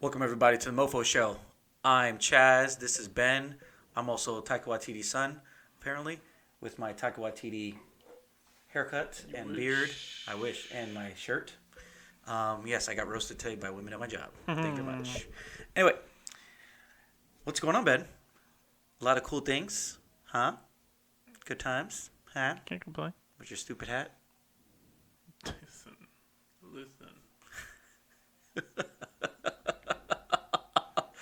Welcome everybody to the MoFo show. I'm Chaz. This is Ben. I'm also Taika Waititi's son, apparently, with my Taika Waititi haircut and beard. I wish, and my shirt. Yes, I got roasted today by women at my job. Thank you very much. Anyway, what's going on, Ben? A lot of cool things, huh? Good times, huh? Can't complain. With your stupid hat. Listen.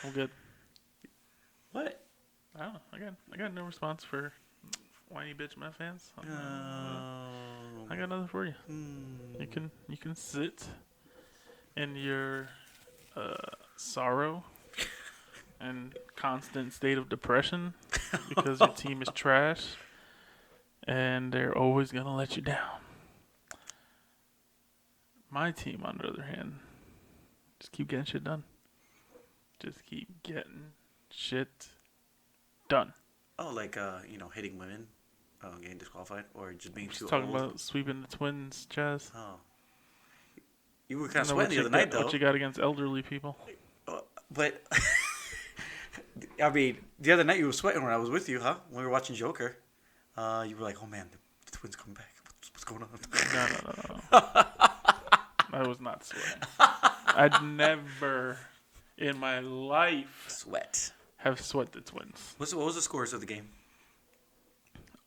I'm good. What? I don't know. I got no response for whiny bitch Met fans. I got nothing for you. You can sit in your sorrow and constant state of depression because your team is trash and they're always gonna let you down. My team, on the other hand, just keep getting shit done. Just keep getting shit done. Oh, like hitting women, getting disqualified, or just being too Talking old. about sweeping the Twins, Chaz. Oh, you were kind of sweating the other night, though. What you got against elderly people? But I mean, the other night you were sweating when I was with you, huh? When we were watching Joker, you were like, "Oh man, the Twins come back. What's going on?" No. I was not sweating. I'd never in my life have sweat the Twins. What was the scores of the game?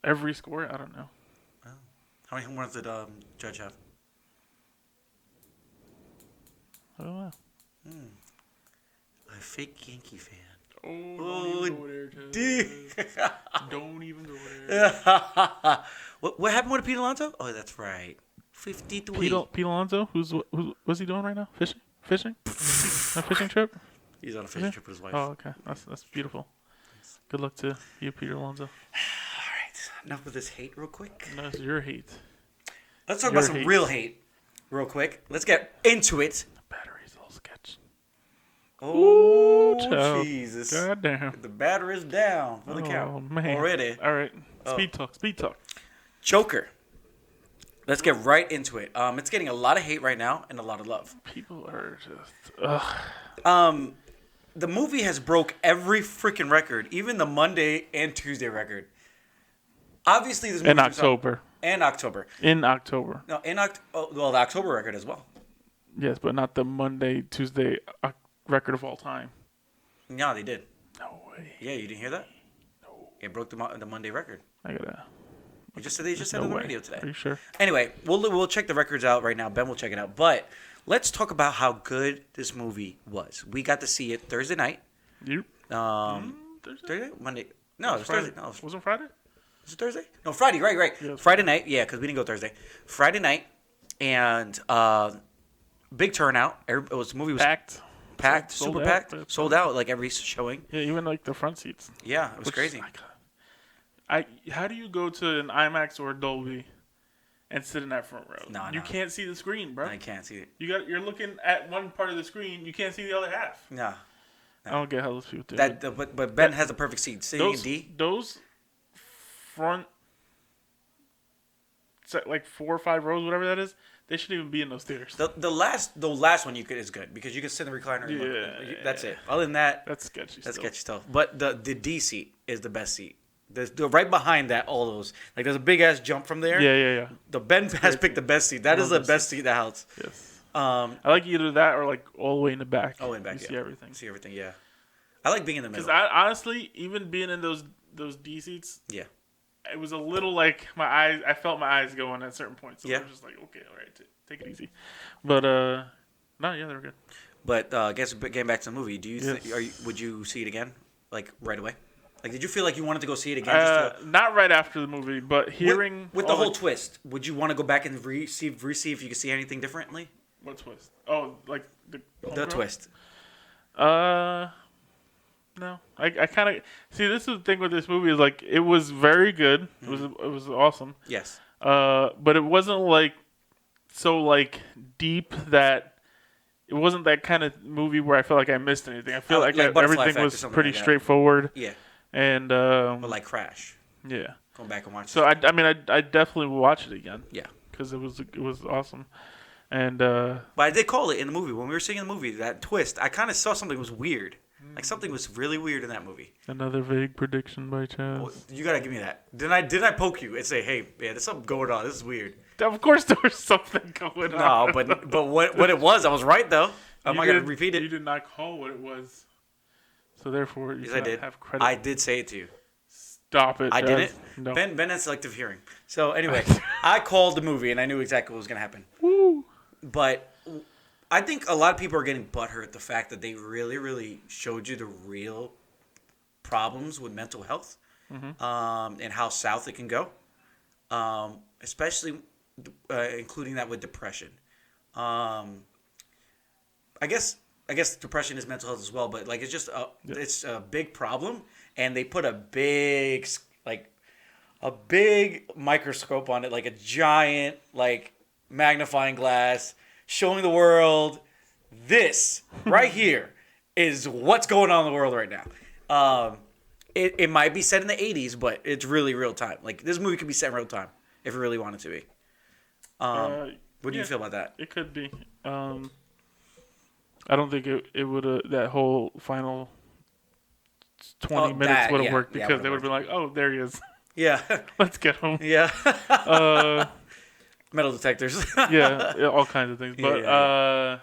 Every score? I don't know. Oh. How many home runs did Judge have? I don't know. A fake Yankee fan. Oh, don't even go there, Don't even go there. What happened with Pete Alonso? Oh, that's right. 53. Pete Alonso? What's he doing right now? Fishing? A fishing trip? He's on a fishing trip with his wife. Oh, okay. That's beautiful. Good luck to you, Peter Alonso. All right. Enough with this hate real quick. No, it's your hate. Let's talk about some real hate real quick. Let's get into it. The battery's all sketch. Oh, child. Jesus. Goddamn. The battery's down for the count already. All right. Speed talk. Joker. Let's get right into it. It's getting a lot of hate right now and a lot of love. People are just... The movie has broke every freaking record, even the Monday and Tuesday record. Obviously, this movie... In October. And October. In October. No, the October record as well. Yes, but not the Monday, Tuesday record of all time. No, they did. No way. Yeah, you didn't hear that? No. It broke the Monday record. I gotta... They just said on the radio today. Are you sure? Anyway, we'll check the records out right now. Ben will check it out. But let's talk about how good this movie was. We got to see it Thursday night. You? Thursday? Monday? No, it was Thursday. No, was it Friday? Was it Thursday? No, Friday. Right. Yeah, Friday night. Yeah, because we didn't go Thursday. Friday night, and big turnout. The movie was packed, super packed, sold out like every showing. Yeah, even like the front seats. Yeah, it was crazy. How do you go to an IMAX or a Dolby and sit in that front row? No. You can't see the screen, bro. I can't see it. You're looking at one part of the screen. You can't see the other half. No. I don't get how those people do it. But Ben has a perfect seat. Sitting in D. Those front, like 4 or 5 rows, whatever that is, they shouldn't even be in those theaters. The last one is good because you can sit in the recliner. And look. That's it. Other than that, that's sketchy. That's sketchy stuff. But the D seat is the best seat. The right behind that, all those there's a big ass jump from there. Yeah. The Ben has picked the best seat. That is the best seat in the house. Yes. I like either that or like all the way in the back. Oh, in the back. You see everything. See everything. Yeah. I like being in the middle. Because honestly, even being in those D seats. Yeah. It was a little like my eyes. I felt my eyes going at certain points. So I was just like, okay, all right, take it easy. But no, yeah, they were good. But getting back to the movie, would you see it again, like right away? Like, did you feel like you wanted to go see it again? Not right after the movie, but hearing with the whole twist. Would you want to go back and see if you could see anything differently? What twist? Oh, like the twist. No, I kind of see. This is the thing with this movie is like it was very good. Mm-hmm. It was awesome. Yes. But it wasn't like so like deep that. It wasn't that kind of movie where I felt like I missed anything. I feel like everything was pretty straightforward. Yeah. And but like Crash. Yeah. Going back and watch. So I mean I definitely will watch it again. Yeah. Because it was awesome. And But I did call it in the movie when we were seeing the movie. That twist, I kind of saw something was weird. Like something was really weird in that movie. another vague prediction by Chaz. Oh, you gotta give me that. Did I poke you and say, hey, man, there's something going on. This is weird. Of course, there was something going on. No, but what it was, I was right though. I'm not gonna repeat it. You did not call what it was, so therefore you Yes, I did. have credit. I did say it to you. Stop it. I Chaz. didn't. No. Ben has selective hearing. So anyway, I called the movie and I knew exactly what was gonna happen. Woo. But I think a lot of people are getting butthurt at the fact that they really, really showed you the real problems with mental health, and how south it can go, especially including that with depression. I guess depression is mental health as well, but like it's just it's a big problem, and they put a big microscope on it, like a giant magnifying glass, showing the world this right here is what's going on in the world right now. It might be set in the 80s, but it's really real time. Like this movie could be set in real time if it really wanted to be. What do you feel about that? It could be. I don't think it would that whole final 20 minutes would have worked because they would have been like, oh, there he is. Yeah. Let's get him. Yeah. Metal detectors. yeah, all kinds of things. But yeah.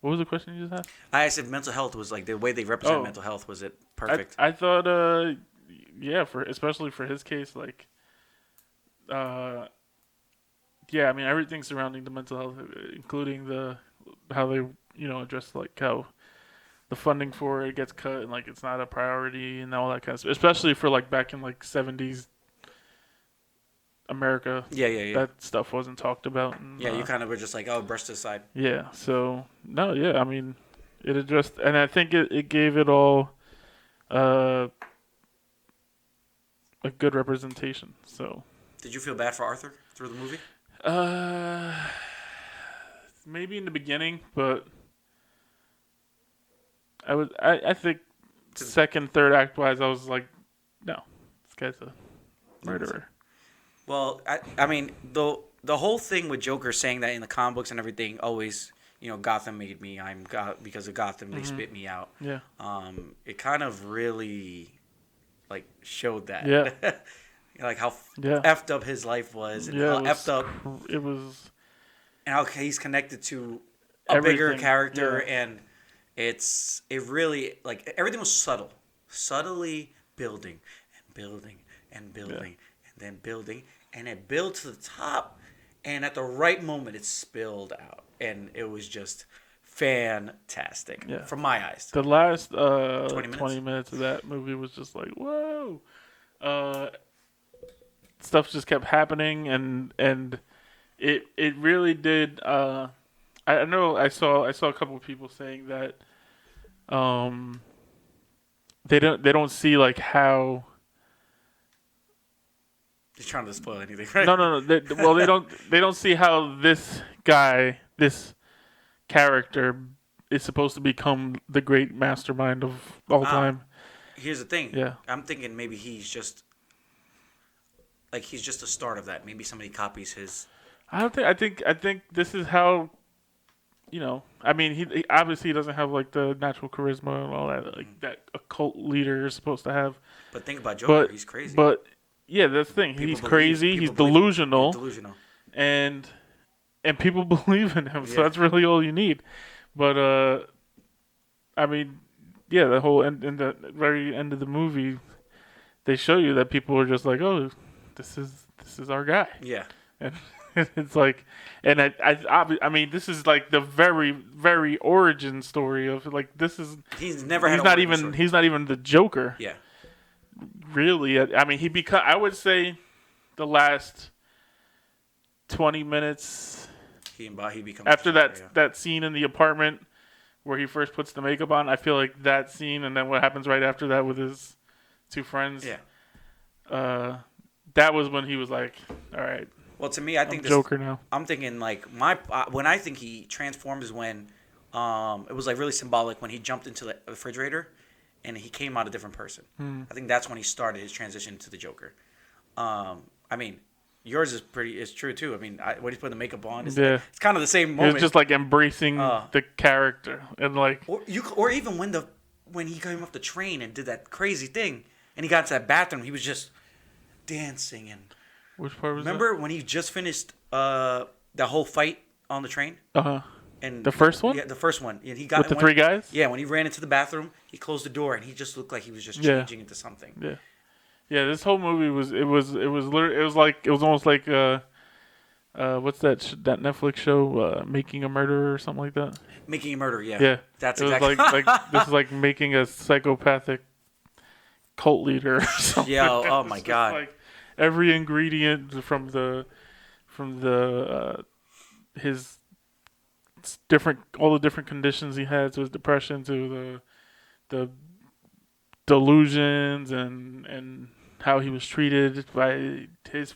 What was the question you just asked? I said mental health was like the way they represent mental health. Was it perfect? I thought, especially for his case, like, yeah, I mean everything surrounding the mental health, including how they address like how the funding for it gets cut and like it's not a priority and all that kind of stuff. Especially for like back in like 70s America. Yeah. That stuff wasn't talked about. And, you kind of were just like, oh, brushed aside. Yeah. So no, yeah. I mean, it addressed, and I think it gave it all a good representation. So. Did you feel bad for Arthur through the movie? Maybe in the beginning, but I think second, third act wise, I was like, no, this guy's a murderer. Well, I mean, the whole thing with Joker saying that in the comic books and everything, always, Gotham made me. Because of Gotham, they spit me out. Yeah. It kind of really, showed that. Yeah. Like how effed up his life was, and how effed up it was, and how he's connected to a bigger character, and it really everything was subtly building and building and building and then building, and it built to the top, and at the right moment it spilled out, and it was just fantastic from my eyes. The last 20 minutes of that movie was just like, whoa. Stuff just kept happening, and it really did. I know I saw a couple of people saying that they don't see like how. You're trying to spoil anything, right? No. They don't see how this character is supposed to become the great mastermind of all time. Here's the thing. Yeah. I'm thinking maybe he's just the start of that. Maybe somebody copies his. I think this is how, I mean, he obviously doesn't have like the natural charisma and all that, like that a cult leader is supposed to have. But think about Joker, he's crazy. But yeah, that's the thing. He's crazy. He's delusional. And people believe in him. So that's really all you need. But I mean, yeah, the whole in the very end of the movie, they show you that people are just like, oh, this is our guy. Yeah. And it's like, and I mean, this is like the very, very origin story of like this is. He's not even the Joker. Yeah. Really, I mean, I would say, the last 20 minutes. He becomes after that scene in the apartment where he first puts the makeup on. I feel like that scene, and then what happens right after that with his two friends. Yeah. That was when he was like, all right. Well, to me, I think Joker now. I'm thinking like when I think he transformed is when it was like really symbolic when he jumped into the refrigerator and he came out a different person. I think that's when he started his transition to the Joker. I mean, yours is true too. I mean, when he's putting the makeup on, it's, Yeah. it's kind of the same He moment. was just like embracing the character and like. Or even when he came off the train and did that crazy thing, and he got to that bathroom, he was just dancing and. Which part was Remember when he just finished that whole fight on the train? And the first one? Yeah, the first one. And he got with the three guys? Yeah, when he ran into the bathroom, he closed the door and he just looked like he was just changing into something. Yeah. Yeah, this whole movie was almost like what's that that Netflix show Making a Murderer or something like that? Making a Murderer, yeah. Yeah. That's it exactly was like this is like making a psychopathic cult leader or something. Yeah, oh my god. Like every ingredient from his different all the different conditions he had, to his depression, to the delusions and how he was treated by his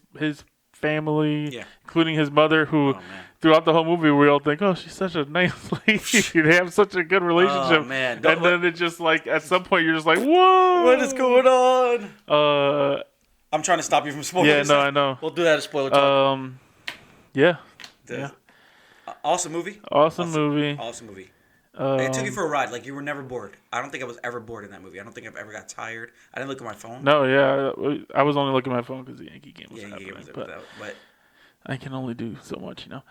family, including his mother, who throughout the whole movie we all think, oh, she's such a nice lady. They have such a good relationship. Oh, man. And then it just like at some point you're just like, whoa, what is going on? Uh, I'm trying to stop you from spoiling. Yeah, no, I know. We'll do that as spoiler talk. Yeah. Awesome movie. Awesome movie. Awesome movie. It took you for a ride. Like, you were never bored. I don't think I was ever bored in that movie. I don't think I've ever got tired. I didn't look at my phone. No, yeah. I was only looking at my phone because the Yankee game was happening. But I can only do so much, you know.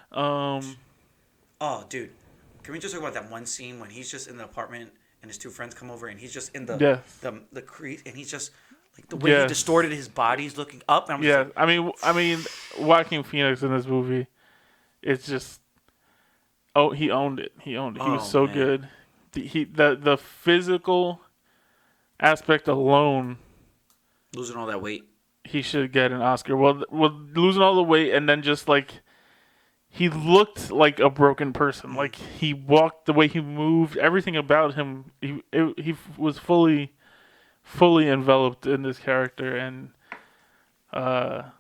Oh, dude. Can we just talk about that one scene when he's just in the apartment and his two friends come over and he's just in the crease and he's just... Like the way he distorted his body, he's looking up. And I'm like, I mean, Joaquin Phoenix in this movie, it's just, he owned it. He owned it. He was so good. The physical aspect alone, losing all that weight, he should get an Oscar. Well, losing all the weight and then just like, he looked like a broken person. Like he walked, the way he moved, everything about him, he was fully enveloped in this character, and I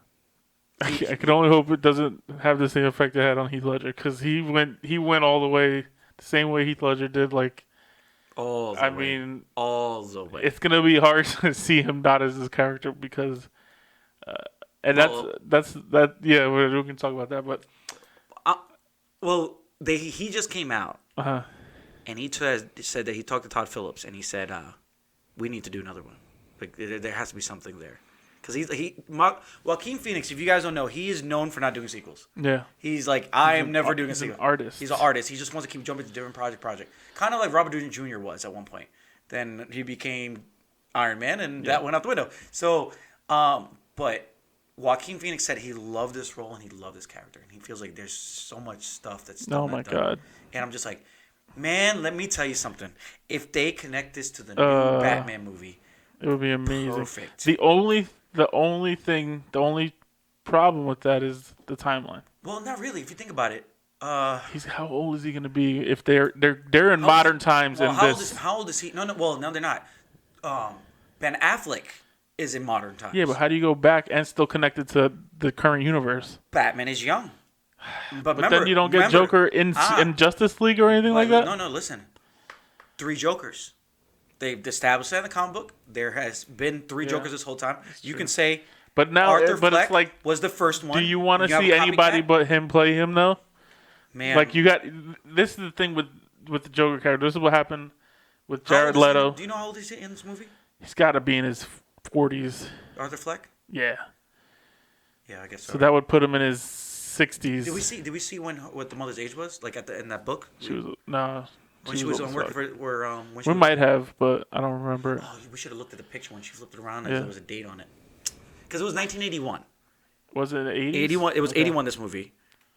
can only hope it doesn't have the same effect it had on Heath Ledger, because he went all the way the same way Heath Ledger did. Like, all the way. It's gonna be hard to see him not as his character because, and that's that. Yeah, we can talk about that, but he just came out, and he said that he talked to Todd Phillips, and he said, we need to do another one. Like, there has to be something there. Because Joaquin Phoenix, if you guys don't know, he is known for not doing sequels. Yeah. He's like, I am never doing a sequel. He's an artist. He's an artist. He just wants to keep jumping to different project. Kind of like Robert Downey Jr. was at one point. Then he became Iron Man, and that went out the window. So, but Joaquin Phoenix said he loved this role and he loved this character. And he feels like there's so much stuff that's still not done. God. And I'm just like, man, let me tell you something. If they connect this to the new Batman movie, it would be amazing. Perfect. The only problem with that is the timeline. Well, not really. If you think about it, how old is he going to be if they're in modern times? Well, how old is he? No. Well, no, they're not. Ben Affleck is in modern times. Yeah, but how do you go back and still connect it to the current universe? Batman is young. But then you don't get Joker in Justice League or anything like that? No, listen. 3 Jokers. They've established that in the comic book. There has been 3 Jokers this whole time. You can say but now, Arthur but Fleck it's like, was the first one. Do you want to see anybody but him play him, though? Man. Like, this is the thing with the Joker character. This is what happened with Jared Leto. Do you know how old is he in this movie? He's got to be in his 40s. Arthur Fleck? Yeah. Yeah, I guess so. So that would put him in his 60s. Did we see what the mother's age was? Like in that book? She was when she was working for we might have, but I don't remember. Oh, we should have looked at the picture when she flipped it around and there was a date on it. Because it was 1981. Was it 80s? 81. It was 81. This movie.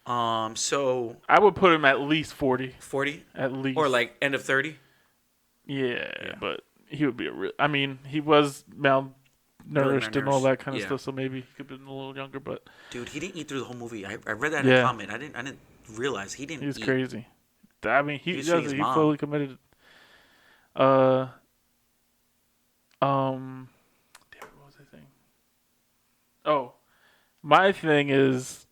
So I would put him at least 40. 40 at least, or like end of 30. Yeah, but he would be I mean, he was malnourished and all that kind of stuff, so maybe he could have been a little younger. But dude, he didn't eat through the whole movie. I read that in a comment. I didn't realize he didn't. He was eat. Crazy. I mean, he fully committed. Damn, what was I saying? Oh, my thing is,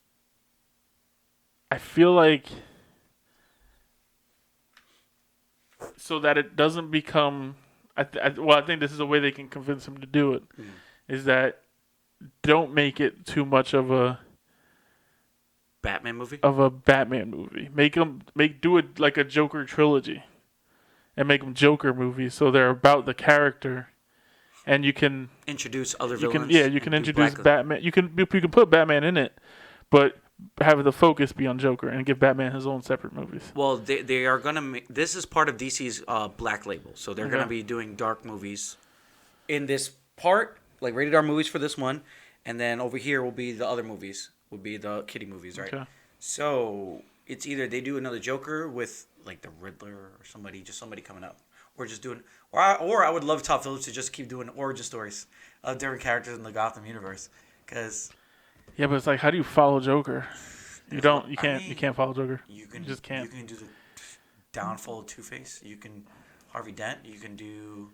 I feel like, so that it doesn't become, I think this is a way they can convince him to do it, is that don't make it too much of a Batman movie. Of a Batman movie. Do it like a Joker trilogy, and make them Joker movies so they're about the character, and you can introduce other you villains. you can introduce Batman. You can put Batman in it, but have the focus be on Joker and give Batman his own separate movies. Well, they are gonna make this is part of DC's Black Label, so they're gonna be doing dark movies in this part, like rated R movies for this one, and then over here will be the other movies, will be the kiddie movies, right? Okay. So it's either they do another Joker with like the Riddler or somebody coming up, or just doing, or I would love Todd Phillips to just keep doing origin stories of different characters in the Gotham universe, because. Yeah, but it's like, how do you follow Joker? You can't follow Joker. You just can't. You can do the downfall of Two-Face. You can Harvey Dent. You can do,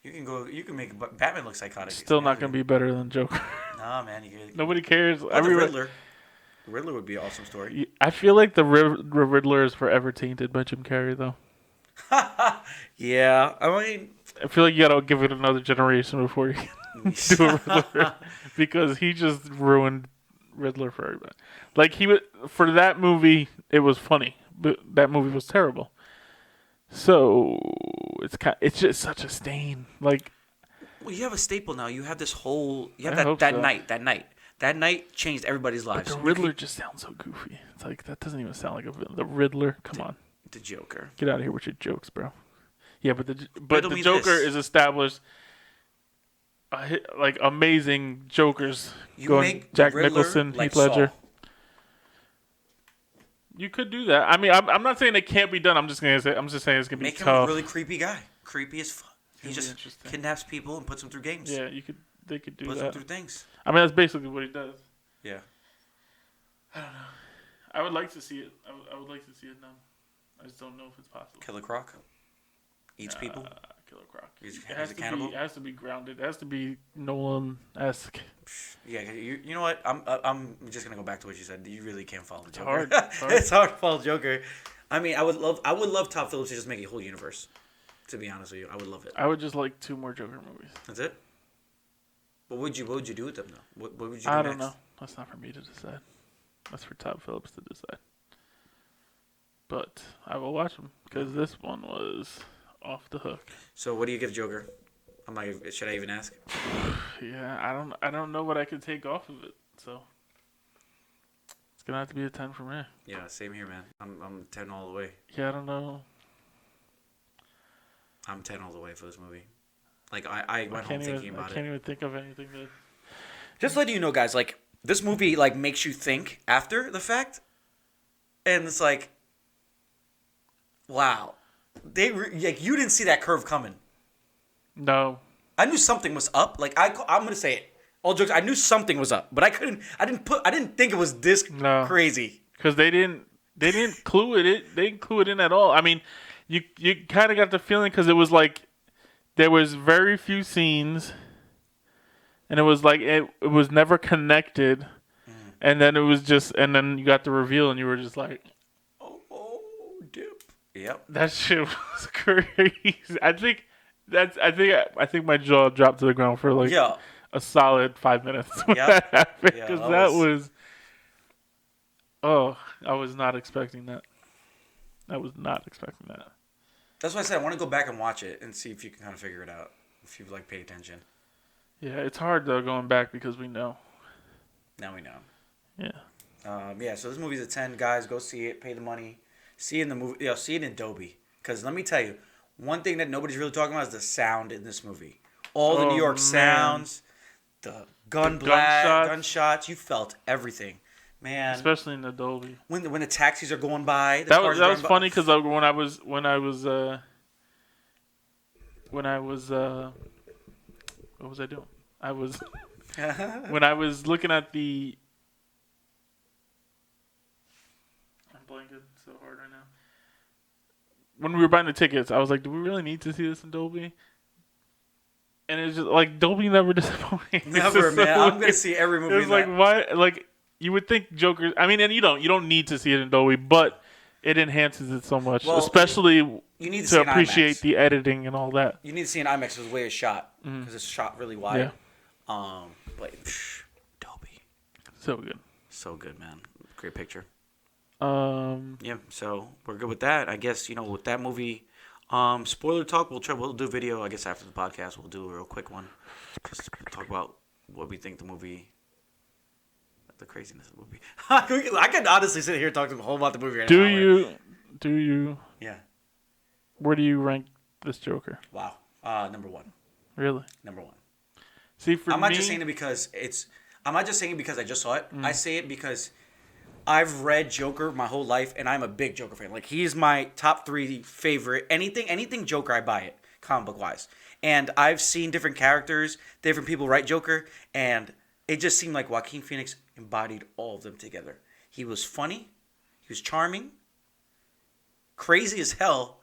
you can make Batman look psychotic. Still not gonna be better than Joker. Nah, man. Nobody cares. The Riddler. The Riddler would be an awesome story. I feel like the Riddler is forever tainted by Jim Carrey, though. Yeah, I mean, I feel like you gotta give it another generation before you do a Riddler, because he just ruined Riddler for everybody. Like for that movie, it was funny, but that movie was terrible. So it's just such a stain. Like, well, you have a staple now. You have this whole. You have that night changed everybody's lives. But the Riddler just sounds so goofy. It's like, that doesn't even sound like a villain. The Riddler, come on. The Joker. Get out of here with your jokes, bro. Yeah, but the Joker is established. Like amazing Jokers. Jack Nicholson, like Heath Ledger. Saul. You could do that. I mean, I'm not saying it can't be done. I'm just saying it's gonna be make tough. Make him a really creepy guy. Creepy as fuck. He just kidnaps people and puts them through games. Yeah, they could do that. Puts them through things. I mean, that's basically what he does. Yeah. I don't know. I would like to see it. I would like to see it done. I just don't know if it's possible. Killer Croc eats people. Killer Croc. He's a cannibal. It has to be grounded. It has to be Nolan-esque. Yeah, you know what? I'm just gonna go back to what you said. You really can't follow the Joker. It's hard. It's hard to follow Joker. I mean, I would love Todd Phillips to just make a whole universe. To be honest with you, I would love it. I would just like 2 more Joker movies. That's it. What would you do with them though? What would you do I next? don't know. That's not for me to decide. That's for Todd Phillips to decide. But I will watch them because this one was off the hook. So what do you give Joker? I'm like, should I even ask? Yeah, I don't know what I could take off of it. So it's gonna have to be a 10 for me. Yeah, same here, man. I'm 10 all the way. Yeah, I don't know. I'm 10 all the way for this movie. Like I went home thinking about it. I can't even think of anything that. Just letting you know, guys. Like this movie, like makes you think after the fact, and it's like, wow, like you didn't see that curve coming. No. I knew something was up. Like I'm gonna say it. All jokes. I knew something was up, but I didn't think it was this crazy. Because they didn't clue it. They didn't clue it in at all. I mean, you kind of got the feeling because it was like there was very few scenes, and it was like it was never connected, and then it was just, and then you got the reveal, and you were just like, oh, dip. Yep. That shit was crazy. I think my jaw dropped to the ground for like a solid 5 minutes when that happened, because that was. Oh, I was not expecting that. That's why I said I want to go back and watch it and see if you can kind of figure it out, if you like pay attention. Yeah, it's hard though going back because we know. Now we know. Yeah. So this movie's a 10, guys. Go see it. Pay the money. See it in the movie. See it in Dolby. Because let me tell you, one thing that nobody's really talking about is the sound in this movie. All the New York sounds, the gunshots. You felt everything. Man, especially in the Dolby. When the taxis are going by, that was funny because when I was what was I doing? I was when I was looking at the. I'm blanking so hard right now. When we were buying the tickets, I was like, "Do we really need to see this in Dolby?" And it's just like Dolby never disappoints. Never, man. I'm gonna see every movie. It's like why, like. You would think Joker. I mean, and you don't need to see it in Dolby, but it enhances it so much, especially you need to appreciate the editing and all that. You need to see an IMAX with the way it's shot because it's shot really wide. Yeah. But Dolby. So good. So good, man. Great picture. Yeah. So we're good with that. I guess with that movie. Spoiler talk. We'll do a video. I guess after the podcast, we'll do a real quick one. Just talk about what we think the movie. The craziness of the movie. I can honestly sit here and talk to the whole about the movie right now. Do you? Yeah. Where do you rank this Joker? Wow. Number 1. Really? Number 1. See, for I'm me, not just saying it because I'm not just saying it because I just saw it. I say it because I've read Joker my whole life, and I'm a big Joker fan. Like, he's my top 3 favorite. Anything Joker, I buy it, comic book wise. And I've seen different characters, different people write Joker, and it just seemed like Joaquin Phoenix embodied all of them together. He was funny, he was charming, crazy as hell,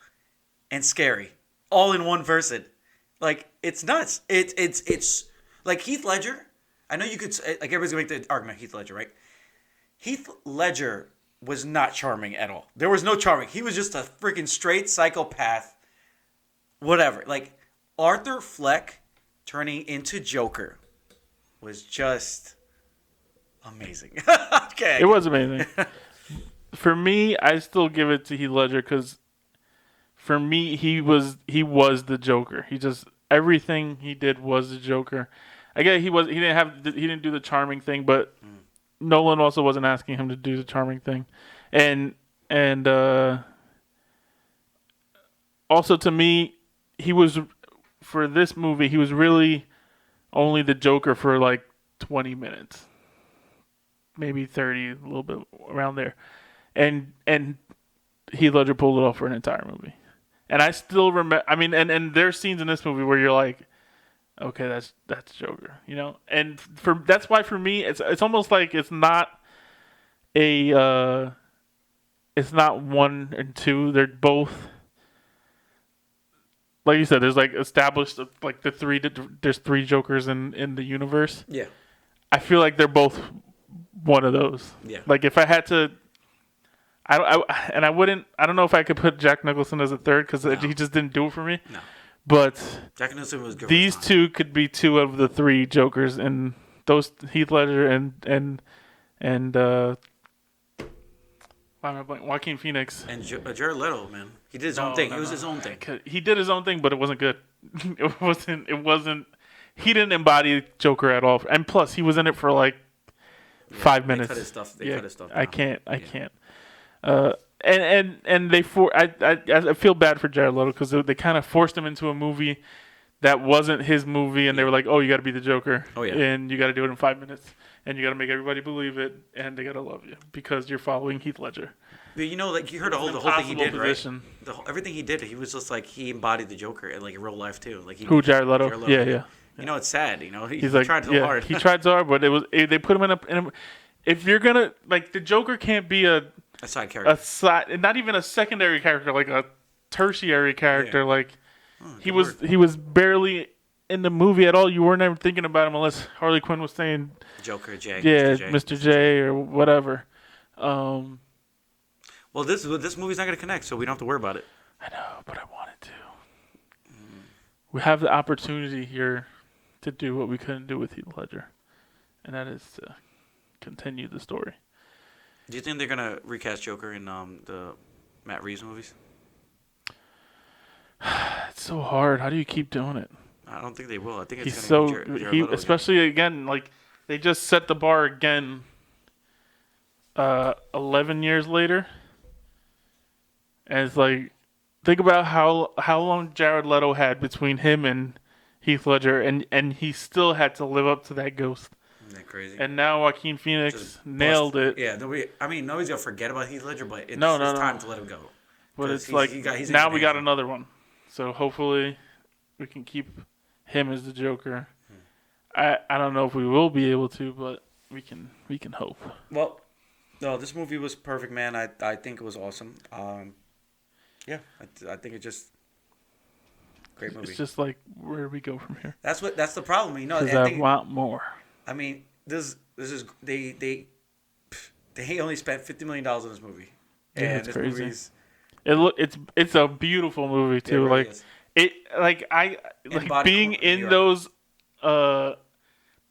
and scary, all in one person. Like, it's nuts. It's like Heath Ledger. I know you could, like, everybody's gonna make the argument Heath Ledger, right? Heath Ledger was not charming at all. There was no charming. He was just a freaking straight psychopath. Whatever. Like, Arthur Fleck turning into Joker was just amazing. Okay. It was amazing. For me, I still give it to Heath Ledger because for me, he was the Joker. He just everything he did was the Joker. I get he didn't do the charming thing, but Nolan also wasn't asking him to do the charming thing, and also to me, he was for this movie he was really only the Joker for like 20 minutes, maybe 30, a little bit around there, and Heath Ledger pulled it off for an entire movie. And I still remember. I mean, and there's scenes in this movie where you're like, okay, that's Joker, And that's why for me, it's almost like it's not it's not 1 and 2. They're both, like you said. There's like established like there's 3 Jokers in the universe. Yeah. I feel like they're both one of those. Yeah. Like if I had to. I don't know if I could put Jack Nicholson as a third because he just didn't do it for me. No. But Jack Nicholson was good. These 2 could be 2 of the 3 Jokers, and those Heath Ledger and why am I blanking? Joaquin Phoenix and Jared Leto, man, he did his own thing. It was his own thing. He did his own thing, but it wasn't good. It wasn't. He didn't embody Joker at all, and plus he was in it for like 5 minutes. They cut his stuff. I can't. And I feel bad for Jared Leto because they kind of forced him into a movie that wasn't his movie, and they were like, "Oh, you got to be the Joker, and you got to do it in 5 minutes, and you got to make everybody believe it, and they got to love you because you're following Heath Ledger." But like you heard the whole thing he did, position. Right? Everything he did, he was just like he embodied the Joker in like in real life too. Like Jared Leto? Yeah. It's sad. He's like, tried so hard. He tried so hard, but they put him in a. If you're gonna like the Joker can't be a side character, not even a secondary character, like a tertiary character. Yeah. Like he was barely in the movie at all. You weren't even thinking about him unless Harley Quinn was saying Joker J. Yeah, Mr. J or whatever. Well, this movie's not gonna connect, so we don't have to worry about it. I know, but I wanted to. We have the opportunity here to do what we couldn't do with Heath Ledger, and that is to continue the story. Do you think they're gonna recast Joker in the Matt Reeves movies? It's so hard. How do you keep doing it? I don't think they will. I think it's he's gonna so be Jared Leto especially again like they just set the bar again. 11 years later, and it's like think about how long Jared Leto had between him and Heath Ledger, and he still had to live up to that ghost. Isn't that crazy? And now Joaquin Phoenix nailed it. Yeah, nobody's gonna forget about Heath Ledger, but it's time to let him go. But it's now we got another one, so hopefully we can keep him as the Joker. I don't know if we will be able to, but we can hope. Well, no, this movie was perfect, man. I think it was awesome. Yeah, I think it just great movie. It's just like where do we go from here? That's the problem, Because I want more. I mean, this is they only spent $50 million on this movie, and it's this crazy. movie's it's a beautiful movie too. Being in those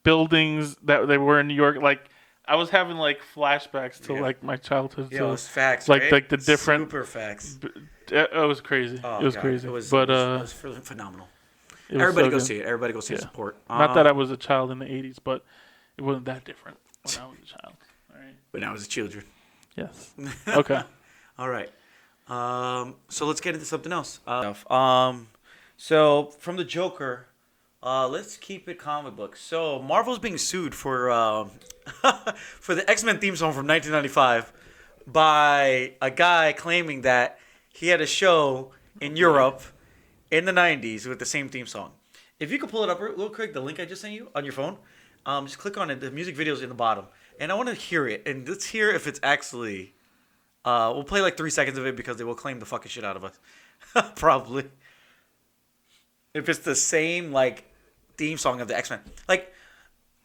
buildings that they were in New York. Like I was having like flashbacks to like my childhood. Yeah, so it was facts, like right? like the different. Super facts. It was crazy. Oh, it was God. crazy. It was phenomenal. it was Everybody so go good. see it. Everybody go see support. Not that I was a child in the '80s, but it wasn't that different when I was a child. All right. When I was a children. Yes. Okay. All right. So let's get into something else. So from the Joker, let's keep it comic book. So Marvel's being sued for for the X-Men theme song from 1995 by a guy claiming that he had a show in Europe in the 90s with the same theme song. If you could pull it up real quick, the link I just sent you on your phone, just click on it. The music video is in the bottom, and I want to hear it. And let's hear if it's actually. We'll play like 3 seconds of it because they will claim the fucking shit out of us, probably. If it's the same like theme song of the X-Men, like,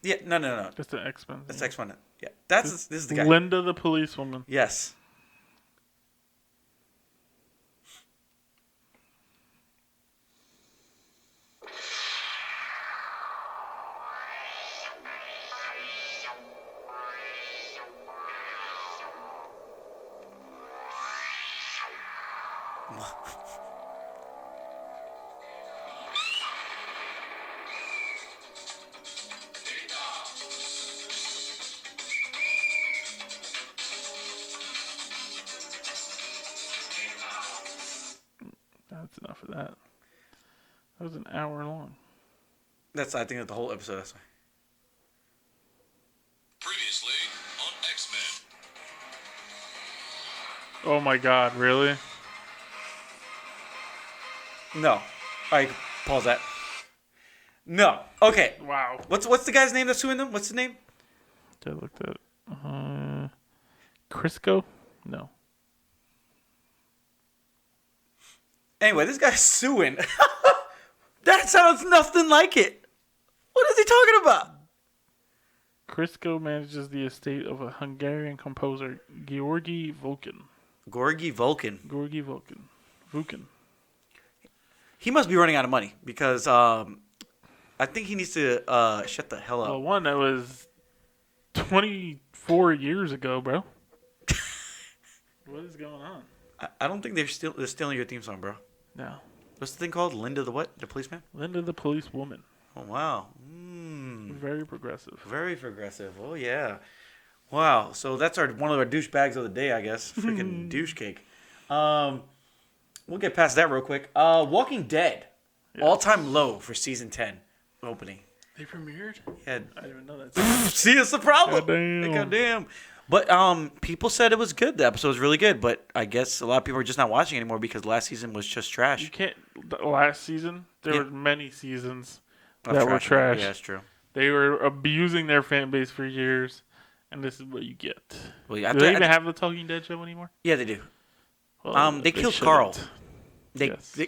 yeah, no. Just the X-Men. That's X-Men. Yeah, this is the guy. Linda the policewoman. Yes. That's enough of that. That was an hour long. I think that's the whole episode. That's why. Previously on X-Men. Oh my God! Really? No. All right, pause that. No. Okay. Wow. What's the guy's name that's suing them? What's his name? I looked at Crisco? No. Anyway, this guy's suing. That sounds nothing like it. What is he talking about? Crisco manages the estate of a Hungarian composer, Georgi Vulcan. Gorgy Vulcan. Vulcan. He must be running out of money because I think he needs to shut the hell up. Well, one that was 24 years ago, bro. What is going on? I don't think they're stealing your theme song, bro. No. What's the thing called? Linda the what? The policeman? Linda the policewoman. Oh, wow. Very progressive. Very progressive. Oh, yeah. Wow. So that's one of our douchebags of the day, I guess. Freaking douche cake. We'll get past that real quick. Walking Dead. Yeah. All-time low for season 10 opening. They premiered? Yeah. I didn't even know that. See, that's the problem. Goddamn. Goddamn. But people said it was good. The episode was really good. But I guess a lot of people are just not watching anymore because last season was just trash. You can't. Last season, there were many seasons that were trash. Yeah, that's true. They were abusing their fan base for years, and this is what you get. Well, do they even have the Talking Dead show anymore? Yeah, they do. Well, they killed Carl. Yes.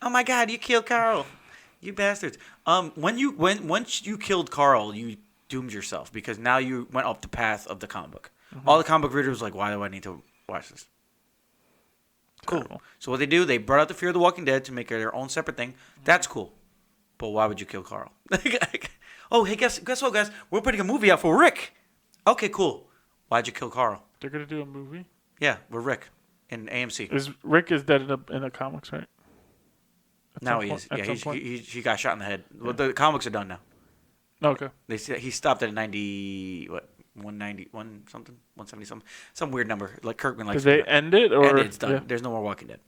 Oh my God! You killed Carl. You bastards. Once you killed Carl, you doomed yourself because now you went off the path of the comic book. Mm-hmm. All the comic book readers were like, why do I need to watch this? Terrible. Cool. So what they do, they brought out the Fear of the Walking Dead to make it their own separate thing. That's cool. But why would you kill Carl? Oh, hey, guess what, guys? We're putting a movie out for Rick. Okay, cool. Why'd you kill Carl? They're gonna do a movie. Yeah, we're Rick in AMC. Rick is dead in the comics, right? Now he is. Yeah, he got shot in the head. Yeah. Well, the comics are done now. Okay. He stopped at 90. What? 190, 170 something, some weird number. Like Kirkman likes. Did they end it or? It's done. Yeah. There's no more Walking Dead.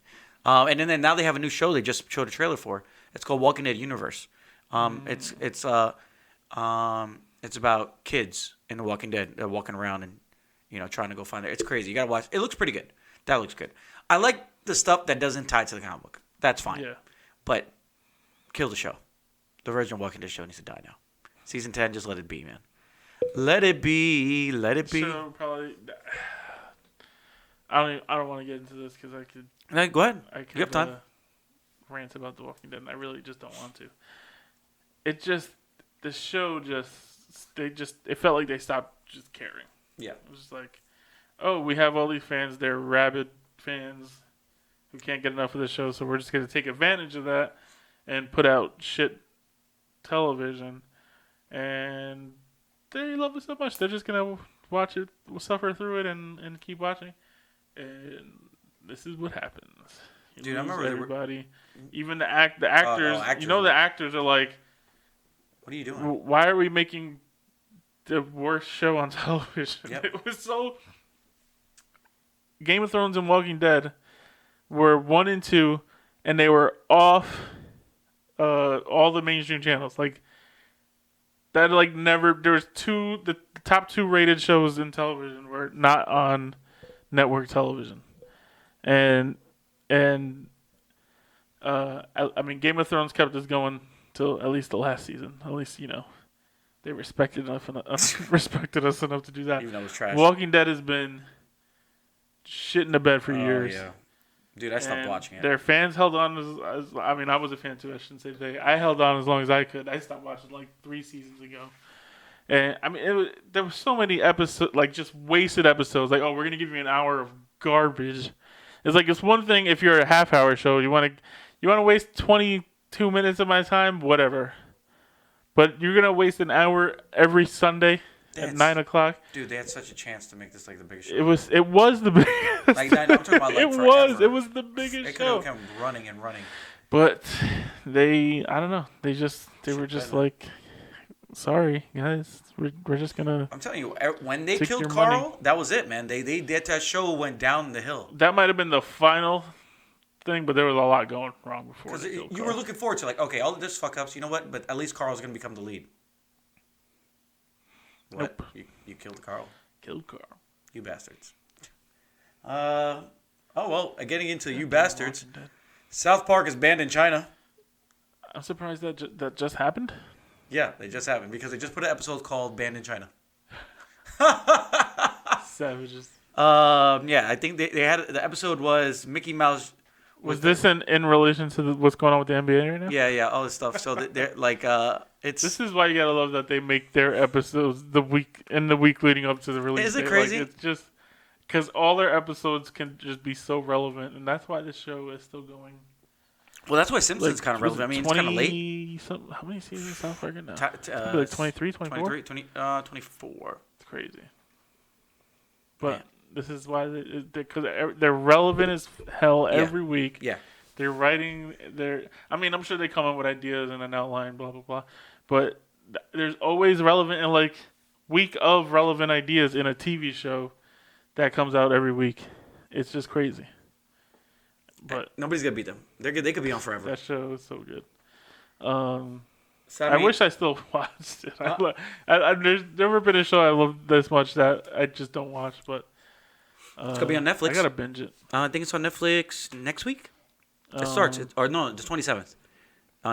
And then now they have a new show they just showed a trailer for. It's called Walking Dead Universe. It's about kids in the Walking Dead walking around and trying to go find it. It's crazy. You gotta watch. It looks pretty good. That looks good. I like the stuff that doesn't tie to the comic book. That's fine. Yeah. But kill the show. The original Walking Dead show needs to die now. Season 10, just let it be, man. Let it be. Let it be. So probably. I don't want to get into this because I could. No, go ahead. You have time. Rant about The Walking Dead, and I really just don't want to. The show it felt like they stopped just caring. Yeah. It was just like, oh, we have all these fans. They're rabid fans who can't get enough of the show, so we're just going to take advantage of that and put out shit television. And they love it so much, they're just going to watch it, we'll suffer through it, and keep watching. And this is what happens. You Dude, I lose remember everybody, even the actors. actors, You know, the actors are like, what are you doing? why are we making the worst show on television? Yep. It was so. Game of Thrones and Walking Dead were 1 and 2, and they were off all the mainstream channels. Like that, like never. There was the top 2 rated shows in television were not on network television, and I mean, Game of Thrones kept us going till at least the last season. At least they respected us enough to do that. Even though it was trash. Walking Dead has been shit in the bed for years. Yeah. Dude, I stopped watching it. Their fans held on as I mean, I was a fan too. I shouldn't say they. I held on as long as I could. I stopped watching like 3 seasons ago. And I mean, there were so many episodes, like just wasted episodes. Like, oh, we're gonna give you an hour of garbage. It's like it's one thing if you're a half-hour show, you want to waste 22 minutes of my time, whatever. But you're gonna waste an hour every Sunday at 9 o'clock. Dude, they had such a chance to make this like the biggest show. It was the biggest. Like I'm talking about like it was the biggest They could show. have kept running and running. But I don't know. They were just like, sorry guys, we're just gonna. I'm telling you, when they take killed your Carl, money. that was it, man. That show went down the hill. That might have been the final thing, but there was a lot going wrong before. Because they killed you Carl. were looking forward to like, okay, all of this fuck ups, you know what? But at least Carl's gonna become the lead. What? Nope. You killed Carl. Killed Carl. You bastards. Oh well, getting into you bastards. South Park is banned in China. I'm surprised that just happened. Yeah, they just happened because they just put an episode called "Banned in China." Savages. Yeah, I think they had the episode was Mickey Mouse. Was this in relation to what's going on with the NBA right now? Yeah, all this stuff. So they're like, it's. This is why you gotta love that they make their episodes the week leading up to the release. Is it date. crazy? Like, it's just because all their episodes can just be so relevant, and that's why this show is still going. Well, that's why Simpsons kind of relevant. I mean, it's kind of late. How many seasons of South Park are now? Like 23, 24? 24. It's crazy. But this is why because they're relevant as hell every week. Yeah. They're writing. I mean, I'm sure they come up with ideas and an outline, blah blah blah. But there's always relevant and like week of relevant ideas in a TV show that comes out every week. It's just crazy. But nobody's gonna beat them. They could be on forever. that show is so good. So, I wish I still watched it. There's never been a show I love this much that I just don't watch. But it's gonna be on Netflix. I gotta binge it. I think it's on Netflix next week. It starts, the 27th.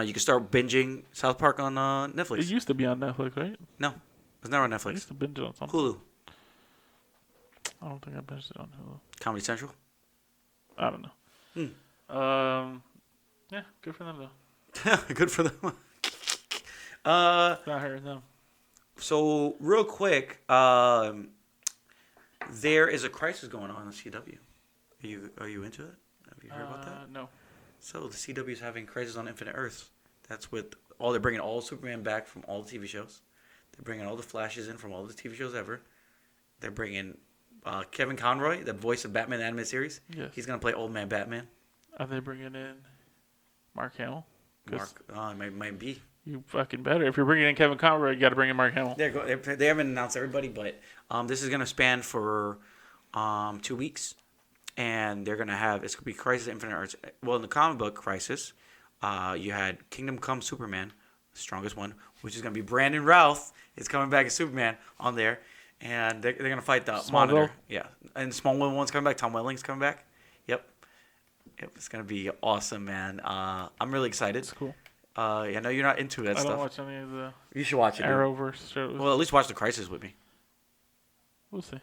You can start binging South Park on Netflix. It used to be on Netflix, right? No, it's never on I Netflix. used to binge it on something. Hulu, I don't think I binged it on Hulu. Comedy Central. I don't know. Yeah, good for them though. Good for them. Not hurting them. So real quick, there is a crisis going on in CW. Are you into it? Have you heard about that? No. So the CW is having Crisis on Infinite Earths. That's with they're bringing all Superman back from all the TV shows. They're bringing all the Flashes in from all the TV shows ever. They're bringing Kevin Conroy, the voice of Batman the animated series. Yes. He's gonna play Old Man Batman. Are they bringing in Mark Hamill? Might be. You fucking better. If you're bringing in Kevin Conroy, you got to bring in Mark Hamill. They haven't announced everybody, but this is gonna span for 2 weeks, and they're gonna have it's gonna be Crisis on Infinite Earths. Well, in the comic book Crisis, you had Kingdom Come Superman, the strongest one, which is gonna be Brandon Routh is coming back as Superman on there, and they're gonna fight the Monitor. Yeah, and the Smallville one's coming back. Tom Welling's coming back. Yep, it's gonna be awesome, man. I'm really excited. It's cool. I know you're not into that I stuff. don't watch any of the You should watch it. Arrowverse shows. Well, at least watch the Crisis with me. We'll see.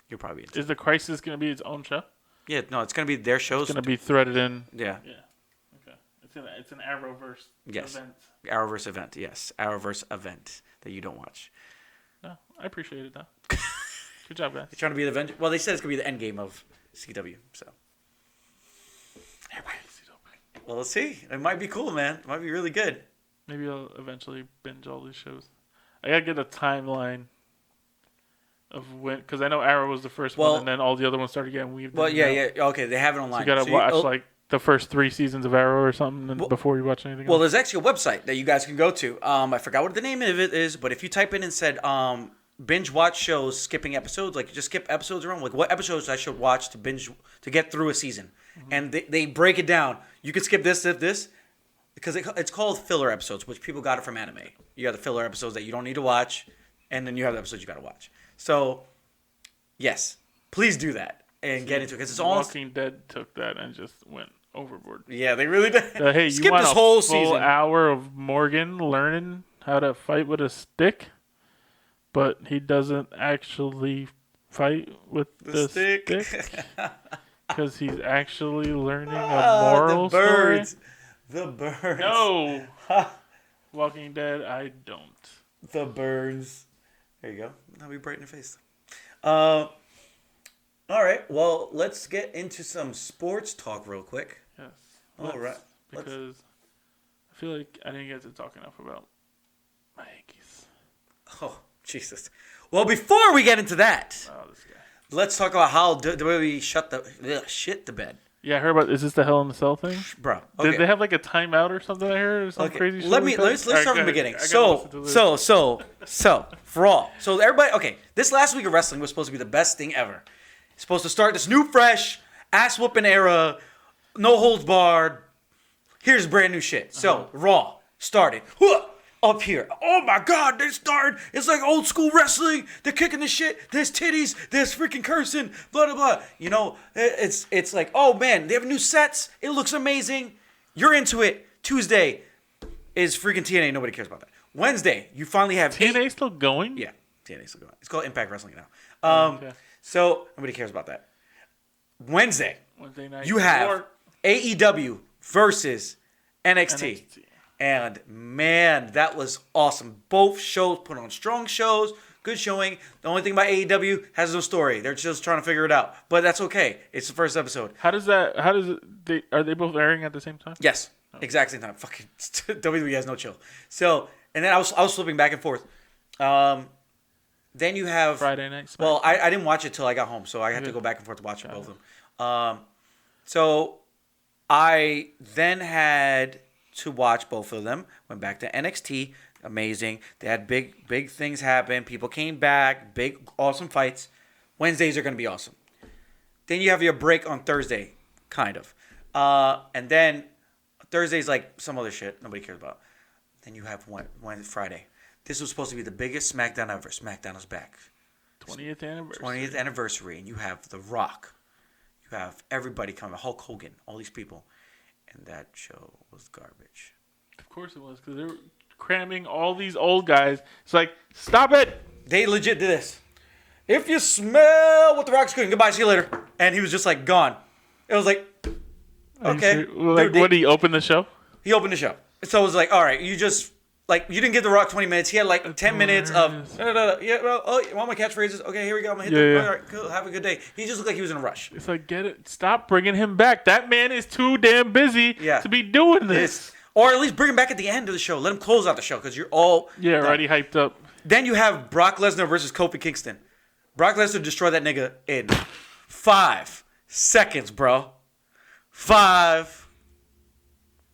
You'll probably into Is the Crisis going to be its own show? Yeah, no, it's gonna be their shows. It's going to be threaded in. Yeah. Yeah. Okay. It's an Arrowverse Yes. event. Arrowverse event. Yes, Arrowverse event that you don't watch. No, I appreciate it though. Good job, guys. They're trying to be the Avenger. Well, they said it's gonna be the end game of CW. So. Well, let's see. It might be cool, man. It might be really good. Maybe I'll eventually binge all these shows. I gotta get a timeline of when, because I know Arrow was the first Well- one, and then all the other ones started getting weaved. Well, in, yeah, you know? yeah. Okay, they have it So online. you gotta So watch oh, like the first 3 seasons of Arrow or something before you watch anything Well, else. there's actually a website that you guys can go to. I forgot what the name of it is, but if you type in and said binge watch shows, skipping episodes, like just skip episodes around, like what episodes I should watch to binge to get through a season, and they break it down. You can skip this, because it's called filler episodes, which people got it from anime. You got the filler episodes that you don't need to watch, and then you have the episodes you got to watch. So, yes, please do that and get into it because it's all. Walking Dead took that and just went overboard. Yeah, they really did. Hey, you Skip want this a whole full season. hour of Morgan learning how to fight with a stick, but he doesn't actually fight with the stick because he's actually learning a moral the birds. story. The birds. No, Walking Dead, I don't. The burns. There you go. Now we brighten your face. All right. Well, let's get into some sports talk real quick. Yes. All right. Because I feel like I didn't get to talk enough about my Yankees. Oh, Jesus. Well, before we get into that, Oh, this guy. let's talk about how the way we shut the shit to bed. Yeah, I heard about. Is this the Hell in the Cell thing? Bro. Okay. Did they have like a timeout or something? I heard or some crazy shit. Let's Alright, start from the go beginning. ahead. I gotta listen to this. So for all. So everybody, okay, this last week of wrestling was supposed to be the best thing ever. It's supposed to start this new, fresh, ass whooping era, no holds barred. Here's brand new shit. So Raw started up here. Oh my God, they started. It's like old school wrestling. They're kicking the shit. There's titties. There's freaking cursing. Blah blah blah. You know, it's like, oh man, they have new sets. It looks amazing. You're into it. Tuesday is freaking TNA. Nobody cares about that. Wednesday, you finally have TNA still going? Yeah, TNA still going. It's called Impact Wrestling now. Okay. So nobody cares about that. Wednesday Wednesday night. you have Or AEW versus NXT. NXT. And man, that was awesome. Both shows put on strong shows, good showing. The only thing about AEW has no story. They're just trying to figure it out. But that's okay. It's the first episode. How does it? Are they both airing at the same time? Yes, exact same time. Fucking WWE has no chill. So, and then I was flipping back and forth. Then you have Friday night. Smack. Well, I didn't watch it till I got home, so I had to go back and forth to watch both of them. So I then had to watch both of them. Went back to NXT. Amazing. They had big things happen. People came back. Big, awesome fights. Wednesdays are going to be awesome. Then you have your break on Thursday, kind of. And then Thursday's like some other shit nobody cares about. Then you have Friday. This was supposed to be the biggest SmackDown ever. SmackDown is back. 20th anniversary. 20th anniversary. And you have The Rock. You have everybody coming. Hulk Hogan. All these people. And that show was garbage. Of course it was, because they were cramming all these old guys. It's like, stop it! They legit did this. If you smell what The Rock's cooking, goodbye, see you later. And he was just like gone. It was like, Are you okay. sure? Like, Dude, what, did he open the show? He opened the show. So it was like, all right, you just, like, you didn't give The Rock 20 minutes. He had like 10 minutes of, yeah, well, oh, you want my catchphrases? Okay, here we go. I'm going to hit them. Yeah. All right, cool. Have a good day. He just looked like he was in a rush. It's like, get it. Stop bringing him back. That man is too damn busy to be doing this. Or at least bring him back at the end of the show. Let him close out the show because you're all Yeah, done. already hyped up. Then you have Brock Lesnar versus Kofi Kingston. Brock Lesnar destroyed that nigga in 5 seconds, bro. 5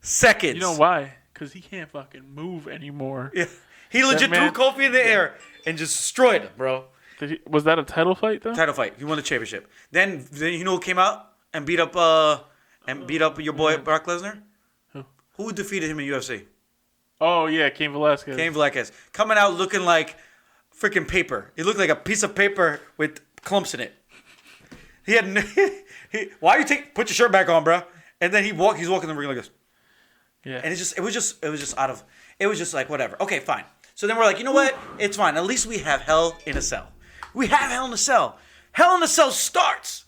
seconds. You know why? Because he can't fucking move anymore. Yeah. He legit threw man- Kofi in the air and just destroyed him, bro. Was that a title fight, though? Title fight. He won the championship. Then you know who came out and beat up your boy Brock Lesnar? Who defeated him in UFC? Oh, yeah, Cain Velasquez. Cain Velasquez. Coming out looking like freaking paper. He looked like a piece of paper with clumps in it. He had why you put your shirt back on, bro? And then he's walking the ring like this. Yeah. And it was just like whatever. Okay, fine. So then we're like, you know what? It's fine. At least we have Hell in a Cell. We have Hell in a Cell. Hell in a Cell starts.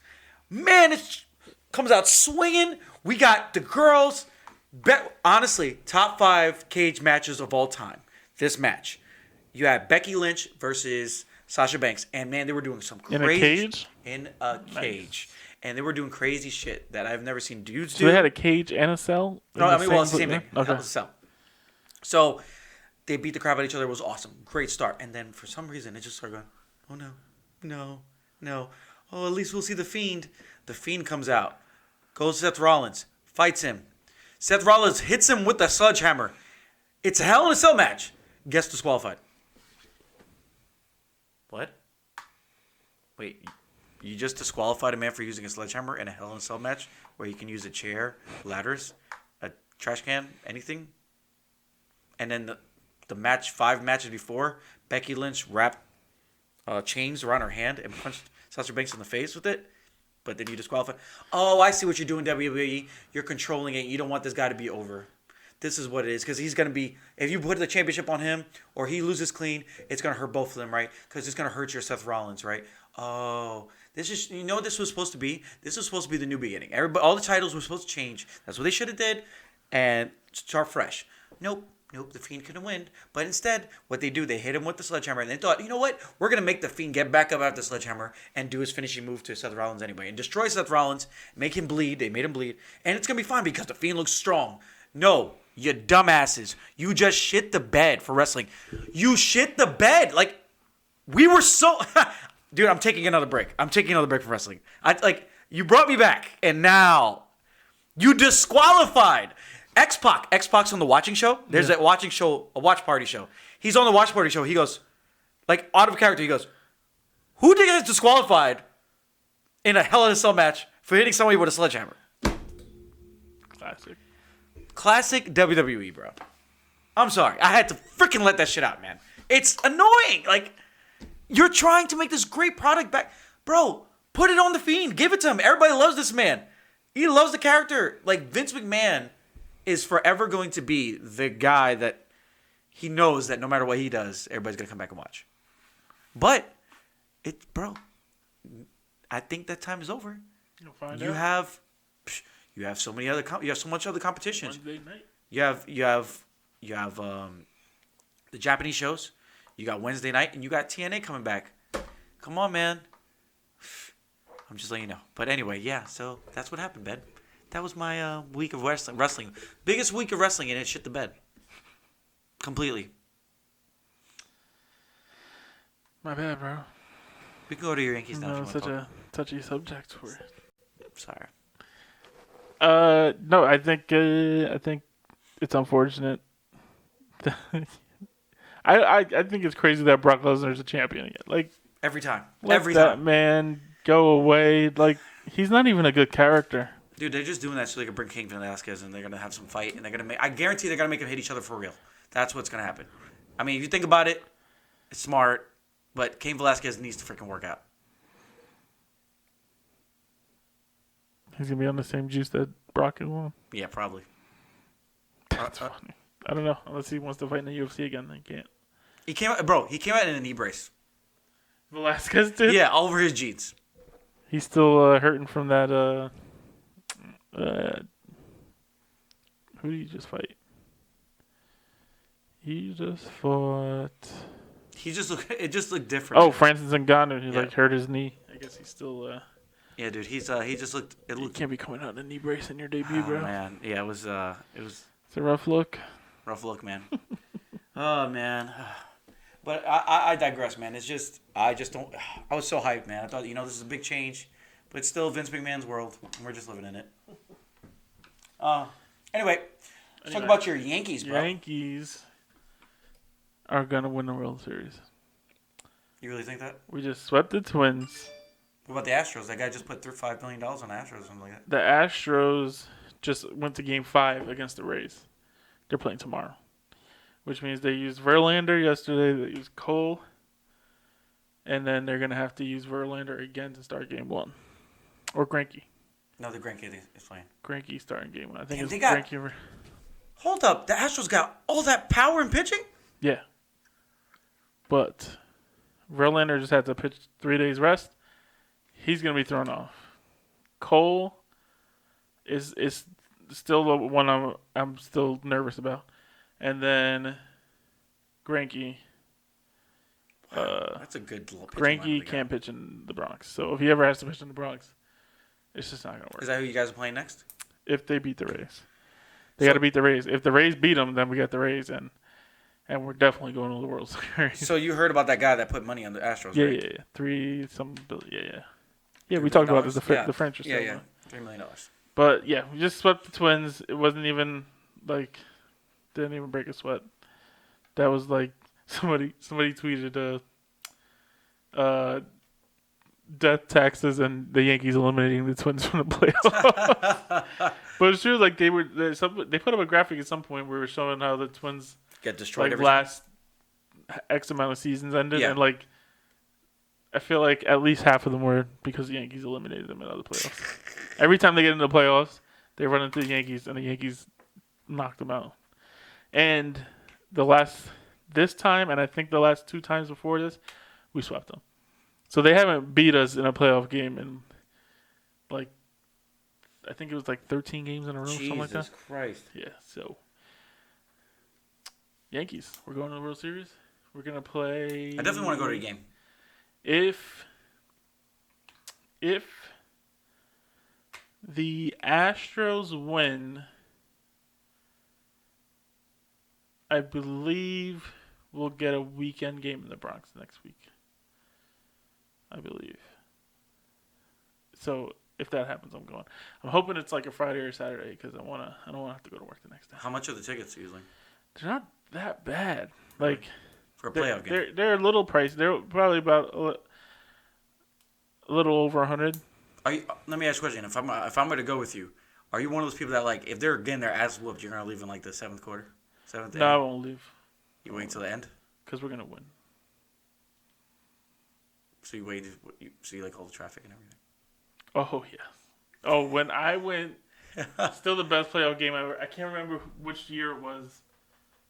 Man, it comes out swinging. We got the girls. Honestly, top 5 cage matches of all time. This match. You had Becky Lynch versus Sasha Banks. And man, they were doing some crazy. In a cage? In a cage. And they were doing crazy shit that I've never seen dudes do. So they had a cage and a cell? No, I mean, well, it's the same thing. Okay. Hell in a Cell. So they beat the crap out of each other. It was awesome. Great start. And then for some reason, it just started going, oh no. No. Oh, at least we'll see the Fiend. The Fiend comes out, goes to Seth Rollins, fights him. Seth Rollins hits him with the sledgehammer. It's a Hell in a Cell match. Gets disqualified. What? Wait, you just disqualified a man for using a sledgehammer in a Hell in a Cell match where you can use a chair, ladders, a trash can, anything? And then the match, 5 matches before, Becky Lynch wrapped chains around her hand and punched Sasha Banks in the face with it. But then you disqualify. Oh, I see what you're doing, WWE. You're controlling it. You don't want this guy to be over. This is what it is. Because he's going to be, if you put the championship on him or he loses clean, it's going to hurt both of them, right? Because it's going to hurt your Seth Rollins, right? Oh, this is, you know what this was supposed to be? This was supposed to be the new beginning. Everybody, all the titles were supposed to change. That's what they should have did. And start fresh. Nope, the Fiend couldn't win. But instead, what they do, they hit him with the sledgehammer. And they thought, you know what? We're going to make the Fiend get back up after the sledgehammer and do his finishing move to Seth Rollins anyway. And destroy Seth Rollins, make him bleed. They made him bleed. And it's going to be fine because the Fiend looks strong. No, you dumbasses. You just shit the bed for wrestling. You shit the bed. Like, we were so... Dude, I'm taking another break. I'm taking another break from wrestling. You brought me back. And now, you disqualified... X-Pac's on the watching show. There's a watching show, a watch party show. He's on the watch party show. He goes, like, out of character, he goes, who did get disqualified in a Hell in a Cell match for hitting somebody with a sledgehammer? Classic WWE, bro. I'm sorry. I had to freaking let that shit out, man. It's annoying. Like, you're trying to make this great product back. Bro, put it on the Fiend. Give it to him. Everybody loves this man. He loves the character. Like, Vince McMahon is forever going to be the guy that he knows that no matter what he does, everybody's going to come back and watch. But, bro, I think that time is over. You'll find you out. You have so many other, you have so much other competition. Wednesday night. You have the Japanese shows. You got Wednesday night, and you got TNA coming back. Come on, man. I'm just letting you know. But anyway, yeah, so that's what happened, Ben. That was my week of wrestling. Biggest week of wrestling, and it shit the bed. Completely. My bad, bro. We can go to your Yankees now. No, such a touchy subject for it. Sorry. No, I think it's unfortunate. I think it's crazy that Brock Lesnar's a champion again. Like, every time. Let that man go away. Like, he's not even a good character. Dude, they're just doing that so they can bring King Velasquez and they're gonna have some fight and they're gonna make. I guarantee they're gonna make them hit each other for real. That's what's gonna happen. I mean, if you think about it, it's smart, but King Velasquez needs to freaking work out. He's gonna be on the same juice that Brock is on. Yeah, probably. That's funny. I don't know. Unless he wants to fight in the UFC again, then he can't. He came out in a knee brace. Velasquez did? Yeah, all over his jeans. He's still hurting from that. Who did he just fight? He just fought. It just looked different. Oh, Francis Ngannou. He hurt his knee. I guess he's still. Yeah, dude. He just looked. You can't be coming out in a knee brace in your debut, bro. Man, yeah, it was. It's a rough look. Rough look, man. Oh man. But I digress, man. It's just I just don't. I was so hyped, man. I thought this is a big change, but it's still Vince McMahon's world, and we're just living in it. Anyway, let's talk about your Yankees, bro. Yankees are gonna win the World Series. You really think that? We just swept the Twins. What about the Astros? That guy just put $5 million on the Astros or something like that. The Astros just went to Game 5 against the Rays. They're playing tomorrow, which means they used Verlander yesterday. They used Cole, and then they're gonna have to use Verlander again to start Game 1, or Greinke. No, the Greinke is playing. Greinke starting Game 1. I think Damn, it's Greinke. Hold up, the Astros got all that power in pitching? Yeah, but Verlander just had to pitch 3 days rest. He's gonna be thrown off. Cole is still the one I'm still nervous about, and then Greinke. That's a good little pitching Greinke lineup can't pitch in the Bronx, so if he ever has to pitch in the Bronx, it's just not gonna work. Is that who you guys are playing next? If they beat the Rays, they got to beat the Rays. If the Rays beat them, then we got the Rays, and and we're definitely going to the World Series. So you heard about that guy that put money on the Astros, yeah, right? yeah, yeah. 3 some billion. Yeah. Yeah, we $3 talked about this. million? The French or Yeah, so. yeah. $3 million. But yeah, we just swept the Twins. It wasn't even like didn't even break a sweat. That was like somebody tweeted death taxes and the Yankees eliminating the Twins from the playoffs. But it's true, like they put up a graphic at some point where we were showing how the Twins Get destroyed like every last X amount of seasons ended, Yeah. and like I feel like at least half of them were because the Yankees eliminated them in other playoffs. Every time they get into the playoffs, they run into the Yankees, and the Yankees knock them out. And this time, and I think the last 2 times before this, we swept them. So they haven't beat us in a playoff game in, like, I think it was like 13 games in a row, something like that. Jesus Christ. Yeah, so Yankees, we're going to the World Series. We're going to play. I definitely want to go to a game. If the Astros win, I believe we'll get a weekend game in the Bronx next week. I believe. So if that happens, I'm going. I'm hoping it's like a Friday or Saturday because I don't want to have to go to work the next day. How much are the tickets usually? They're not that bad. Like For a playoff game? they're a little pricey. They're probably about a little over 100. Let me ask you a question. If I'm going to go with you, are you one of those people that, like, if they're getting their ass whooped, you're going to leave in, like, the 7th quarter? 7th? No, I won't leave. You wait until the end? Because we're going to win. So you wait, so you like all the traffic and everything? Oh, yeah. Oh, when I went, still the best playoff game ever. I can't remember which year it was.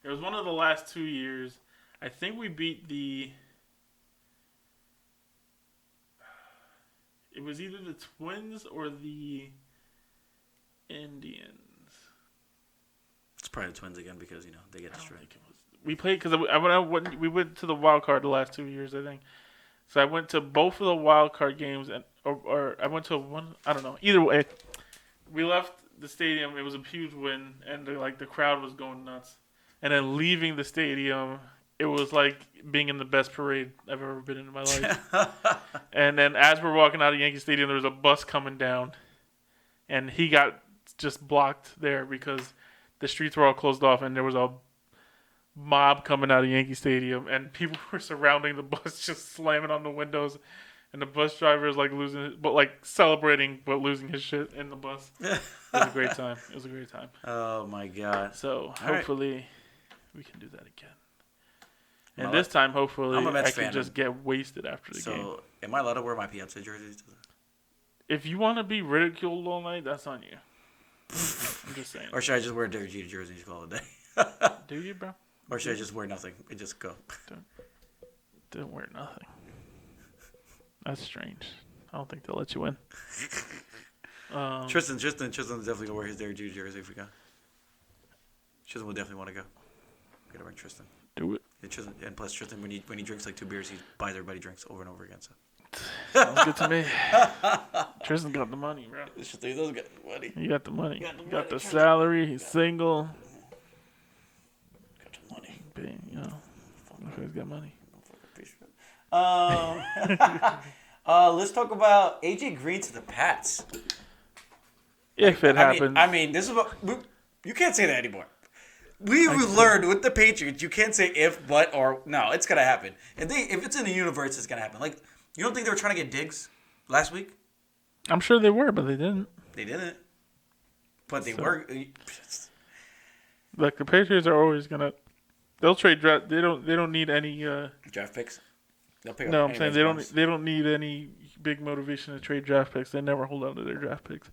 It was one of the last 2 years. I think we beat it was either the Twins or the Indians. It's probably the Twins again because, they get I don't destroyed. think it was. We played because we went to the wild card the last 2 years, I think. So I went to both of the wild card games, or I went to one. I don't know. Either way, we left the stadium. It was a huge win, and the crowd was going nuts. And then leaving the stadium, it was like being in the best parade I've ever been in my life. And then as we're walking out of Yankee Stadium, there was a bus coming down, and he got just blocked there because the streets were all closed off, and there was a mob coming out of Yankee Stadium, and people were surrounding the bus, just slamming on the windows, and the bus driver is celebrating but losing his shit in the bus. It was a great time. Oh my God! So All hopefully we can do that again. And Well, this time, hopefully, I'm a Mets I can fan. just get wasted after the game. So am I allowed to wear my Piazza jerseys? If you want to be ridiculed all night, that's on you. I'm just saying. Or should I just wear a Derek Jeter jersey and call it a day? Do you, bro? Or should I just wear nothing and just go? Don't wear nothing. That's strange. I don't think they'll let you win. Tristan's definitely gonna wear his Derek Jeter jersey if we go. Tristan will definitely want to go. Gotta bring Tristan. Do it. And plus Tristan, when he drinks like 2 beers, he buys everybody drinks over and over again. So Sounds good to me. Tristan got the money, bro. Tristan does get money. He got the money. Got the He got money, the Tristan. salary. He's single. Got the money. Look who's got money. Let's talk about AJ Green to the Pats. If it happens. I mean, this is what you can't say that anymore. We learned with the Patriots, you can't say if, but, or no. It's gonna happen. If it's in the universe, it's gonna happen. Like, you don't think they were trying to get Diggs last week? I'm sure they were, but they didn't. They didn't. But they were. Like the Patriots are always gonna. They'll trade draft. They don't need any. Draft picks. They'll pick up No, I'm saying anybody's they don't need any big motivation to trade draft picks. They never hold on to their draft picks.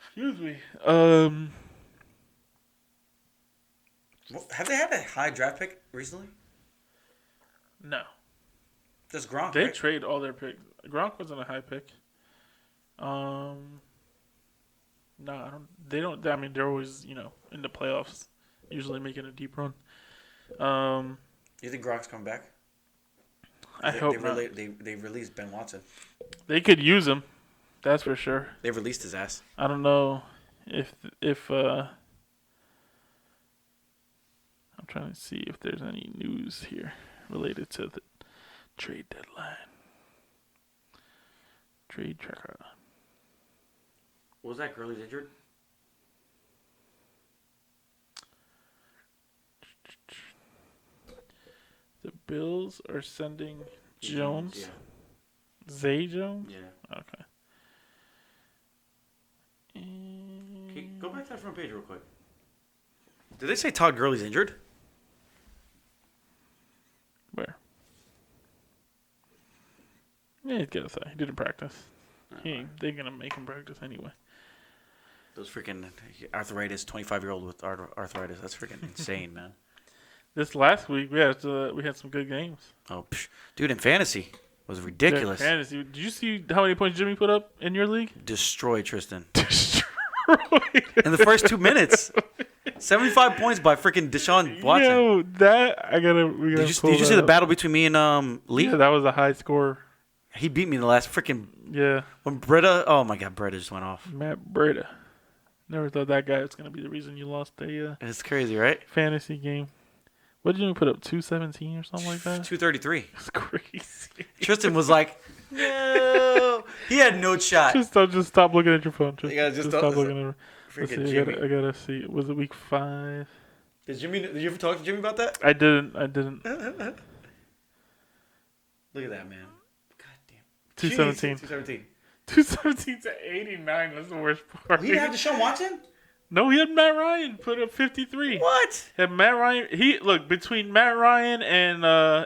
Excuse me. Have they had a high draft pick recently? No. Just Gronk, They right? trade all their picks. Gronk wasn't a high pick. No, I don't. They don't. I mean, they're always in the playoffs, usually making a deep run. You think Gronk's coming back? I hope not. They released Ben Watson. They could use him. That's for sure. They released his ass. I don't know if I'm trying to see if there's any news here related to the trade deadline. Trade tracker. What was that? Gurley's injured? The Bills are sending Jones. Yeah. Zay Jones? Yeah. Okay. Okay, go back to that front page real quick. Did they say Todd Gurley's injured? Where? Yeah, he's got to say. He didn't practice. They're going to make him practice anyway. Those freaking arthritis, 25-year-old with arthritis. That's freaking insane, man. This last week, we had some good games. Oh, dude, in fantasy, it was ridiculous. Yeah, fantasy. Did you see how many points Jimmy put up in your league? Destroyed Tristan. Destroyed. In the first 2 minutes. 75 points by freaking Deshaun Watson. Yo, that, Did you see the battle between me and Lee? Yeah, that was a high score. He beat me in the last freaking... Yeah. When Britta... Oh, my God, Britta just went off. Matt Breida. Never thought that guy was going to be the reason you lost a It's crazy, right? fantasy game. What did you put up, 217 or something like that? 233. It's crazy. Tristan was like, no. He had no shot. Just stop looking at your phone. Just don't- stop looking at it. Let's Freaking see, Jimmy. I gotta see. Was it week 5? Did you ever talk to Jimmy about that? I didn't. Look at that, man. God damn. 217. 217. 217 to 89. That's the worst part. He didn't have Deshaun Watson? No, he had Matt Ryan put up 53. What? Had Matt Ryan? Between Matt Ryan and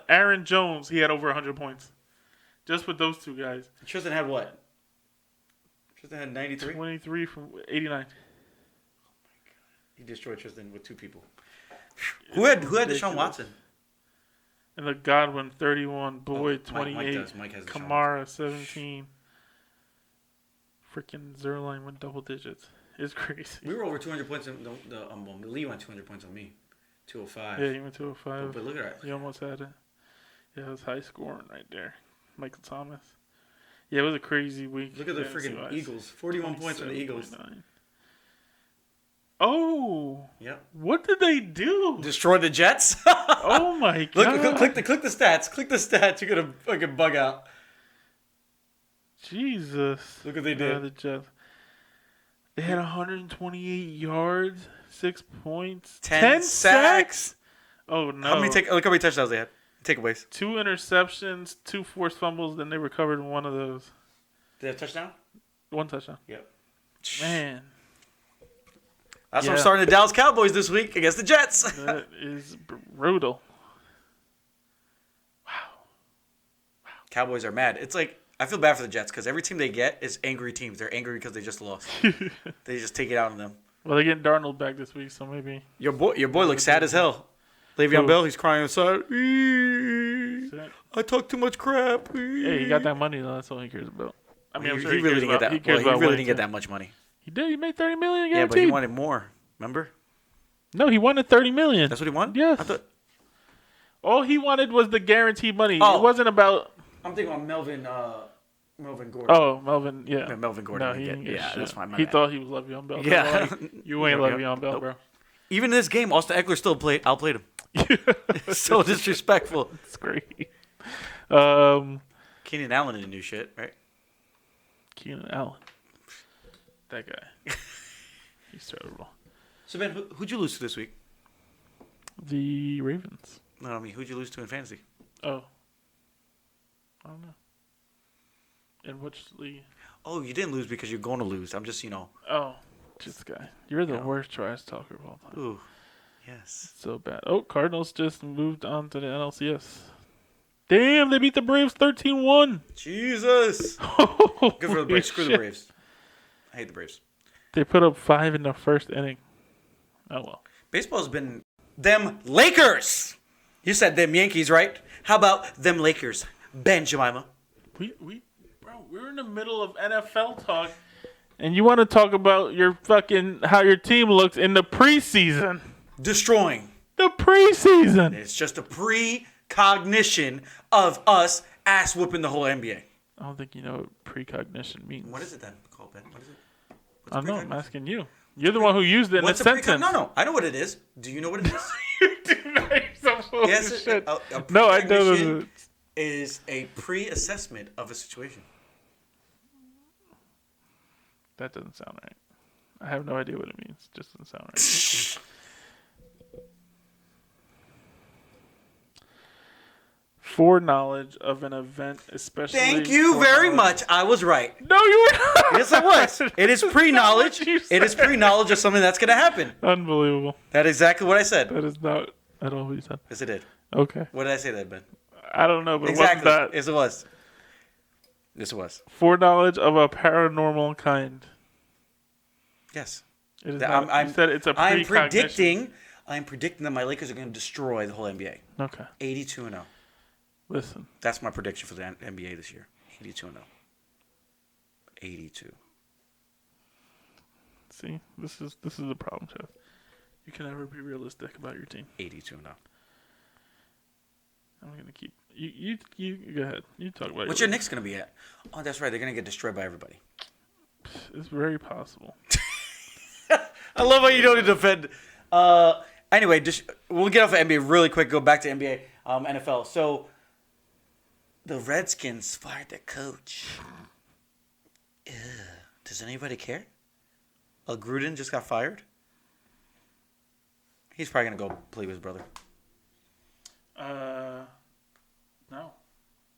Aaron Jones, he had over 100 points. Just with those two guys. Tristan had what? Tristan had 93? 23 from 89. He destroyed Tristan with 2 people. Who had Deshaun Watson? And the Godwin 31, Boyd Mike 28, does. Mike has Deshaun Kamara 17. Freaking Zerline went double digits. It's crazy. We were over 200 points. Lee went 200 points on me. 205. Yeah, he went 205. But look at that. He almost had it. Yeah, it was high scoring right there. Michael Thomas. Yeah, it was a crazy week. Look at the freaking Eagles. 41 points from the Eagles. 27.9. Oh. Yep. What did they do? Destroy the Jets. Oh my god. Click the stats. Click the stats. You're gonna fucking bug out. Jesus. Look what they did. The Jets. They had 128 yards, 6 points, 10 sacks. Oh no. Look how many touchdowns they had. Takeaways. 2 interceptions, 2 forced fumbles, then they recovered one of those. Did they have a touchdown? 1 touchdown. Yep. Man. That's why I'm starting the Dallas Cowboys this week against the Jets. That is brutal. Cowboys are mad. It's like, I feel bad for the Jets because every team they get is angry teams. They're angry because they just lost. They just take it out on them. Well, they're getting Darnold back this week, so maybe. Your boy looks sad as hell. Le'Veon Bell, he's crying inside. I talk too much crap. Hey, he got that money though. That's all he cares about. I mean, I'm sure he really didn't get that. He really didn't get that much money. He did. He made $30 million. Guaranteed. Yeah, but he wanted more. Remember? No, he wanted $30 million. That's what he wanted. Yes. I thought, all he wanted was the guaranteed money. Oh. It wasn't about. I'm thinking about Melvin Gordon. Oh, Melvin. Yeah. Melvin Gordon. No, he didn't get shit. That's fine. He thought he was Le'Veon Bell. Yeah. You ain't Le'Veon Bell, bro. Even in this game, Austin Eckler still outplayed him. So disrespectful. It's great. Keenan Allen didn't do shit, right? Keenan Allen. That guy. He's terrible. So, Ben, who'd you lose to this week? The Ravens. No, I mean, who'd you lose to in fantasy? Oh. I don't know. In which league? Oh, you didn't lose because you're going to lose. I'm just, Oh. Just guy. You're the worst trash talker of all time. Ooh. Yes. So bad. Oh, Cardinals just moved on to the NLCS. Damn, they beat the Braves 13-1. Jesus. Good for the Braves. Screw the Braves. I hate the Braves. They put up 5 in the first inning. Oh, well. Baseball's been them Lakers. You said them Yankees, right? How about them Lakers? Ben Jemima. We're in the middle of NFL talk, and you want to talk about how your team looks in the preseason. Destroying. The preseason. It's just a precognition of us ass whooping the whole NBA. I don't think you know what precognition means. What is it then, called, Ben? What is it? I don't know. I'm asking you. You're the one who used it in a sentence. No. I know what it is. Do you know what it is? You do So full of Yes, shit. a No, I know precognition that. is a pre-assessment of a situation. That doesn't sound right. I have no idea what it means. Just doesn't sound right. Foreknowledge of an event, especially. Thank you very much. I was right. No, you were not. Yes, I was. It is pre-knowledge. That's not what you It is said. pre-knowledge of something that's going to happen. Unbelievable. That is exactly what I said. That is not at all what you said. Yes, it did. Okay. What did I say that, Ben? I don't know, but Exactly. it wasn't that. Yes, it was. Yes, it was. Foreknowledge of a paranormal kind. Yes. It is That- not, you said it's a I'm precognition. predicting that my Lakers are going to destroy the whole NBA. Okay. 82-0. Listen. That's my prediction for the NBA this year. 82-0. 82. See, this is the problem, Jeff. You can never be realistic about your team. 82-0. I'm gonna keep you go ahead. You talk about What's your Knicks going to be at? Oh, that's right. They're going to get destroyed by everybody. It's very possible. I love how you don't defend. Anyway, we'll get off of NBA really quick. Go back to NBA, NFL. So the Redskins fired their coach. Ugh. Does anybody care? Gruden just got fired. He's probably gonna go play with his brother. No,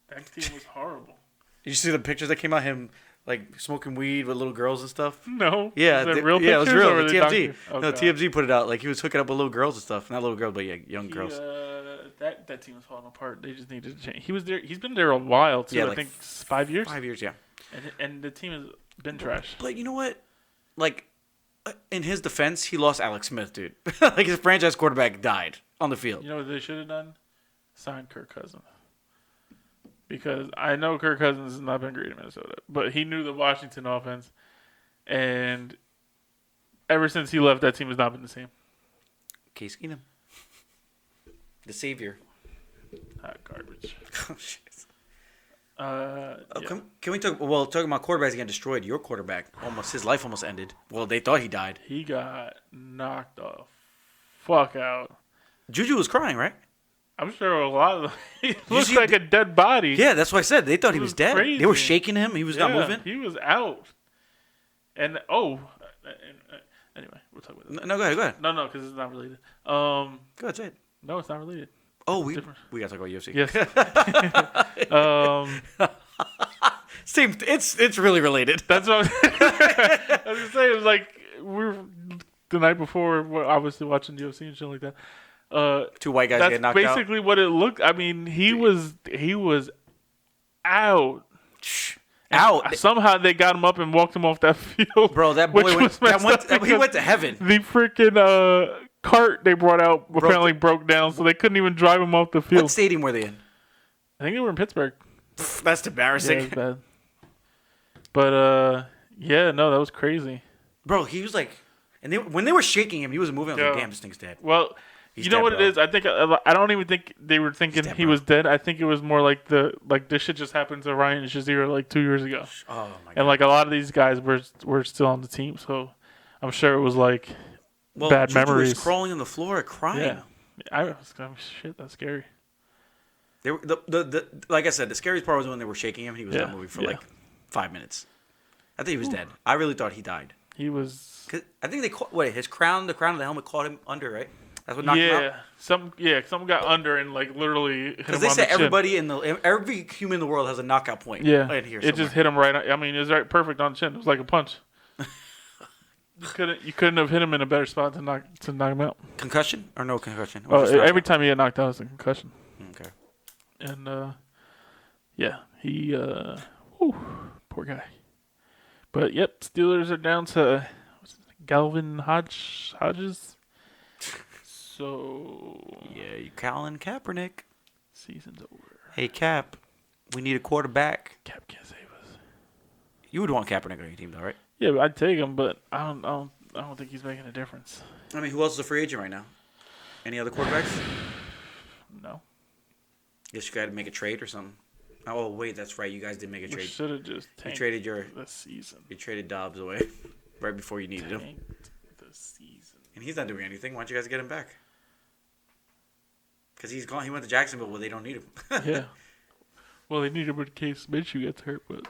that team was horrible. Did you see the pictures that came out? Him like smoking weed with little girls and stuff. No. Yeah, Is that real yeah, it was pictures, real. or The were they TMZ. doctor- No, Okay. TMZ put it out. Like he was hooking up with little girls and stuff. Not little girls, but yeah, young girls. That team was falling apart. They just needed to change. He was there. He's been there a while too. Yeah, I like think 5 years. 5 years, yeah. And the team has been trash. But you know what? Like, in his defense, he lost Alex Smith, dude. Like his franchise quarterback died on the field. You know what they should have done? Signed Kirk Cousins. Because I know Kirk Cousins has not been great in Minnesota, but he knew the Washington offense, and ever since he left, that team has not been the same. Case Keenum, the savior. Hot garbage. Oh shit. Yeah. Can we talk? Well, talking about quarterbacks getting destroyed. Your quarterback, his life almost ended. Well, they thought he died. He got knocked the fuck out. Juju was crying, right? I'm sure a lot of them. He looks see like a dead body. Yeah, that's what I said. They thought he It was was dead. crazy. They were shaking him. He was not moving. He was out. And anyway, we'll talk about that. No, go ahead. No, because it's not related. Go ahead, say it. No, it's not related. Oh, It's we different. gotta talk about UFC. Yes. Same. It's really related. That's what I was gonna say. It was like we were the night before, we're obviously watching UFC and shit like that. Two white guys That's get knocked out. basically what it looked. I mean, he was out. Out. Somehow they got him up and walked him off that field. Bro, that boy which went, was messed up he because went to heaven. The freaking cart they brought out apparently broke down, so they couldn't even drive him off the field. What stadium were they in? I think they were in Pittsburgh. That's Yeah, embarrassing. it was bad. But yeah, no, that was crazy. Bro, he was like, and when they were shaking him, he was moving. I was like, Yeah. damn, this thing's dead. Well, He's you know dead, what bro. it is? I think I don't even think they were thinking dead, he bro. was dead. I think it was more like this shit just happened to Ryan Shazier like 2 years ago, Oh my god. and like a lot of these guys were still on the team, so I'm sure it was like Well, bad Juju memories. was crawling on the floor crying. yeah. I was going, shit, that's scary. They were, the like I said, the scariest part was when they were shaking him. He was not moving for like 5 minutes. I think he was dead. I really thought he died. He was. 'Cause I think they caught his crown. The crown of the helmet caught him under, right? That's what knocked him out. Something got under and like literally hit him Because they on said the chin. every human in the world has a knockout point. Yeah, Right here it just hit him right. I mean, it was right perfect on the chin. It was like a punch. You couldn't have hit him in a better spot to knock him out. Concussion or no concussion? Oh, Or just every knockout? time he got knocked out, it was a concussion. Okay. And yeah, he poor guy. But yep, Steelers are down to Galvin Hodges. So Yeah, you Colin Kaepernick. season's over. Hey Cap, we need a quarterback. Cap can't save us. You would want Kaepernick on your team, though, right? Yeah, but I'd take him, but I don't think he's making a difference. I mean, who else is a free agent right now? Any other quarterbacks? No, Guess you got to make a trade or something. Oh wait, that's right. You guys did make a we trade. should have just You tanked traded the season. you traded Dobbs away right before you needed him, Tanked the season. and he's not doing anything. Why don't you guys get him back? Because he's gone. He went to Jacksonville where they don't need him. Yeah. Well, they need him in case Minshew gets hurt, but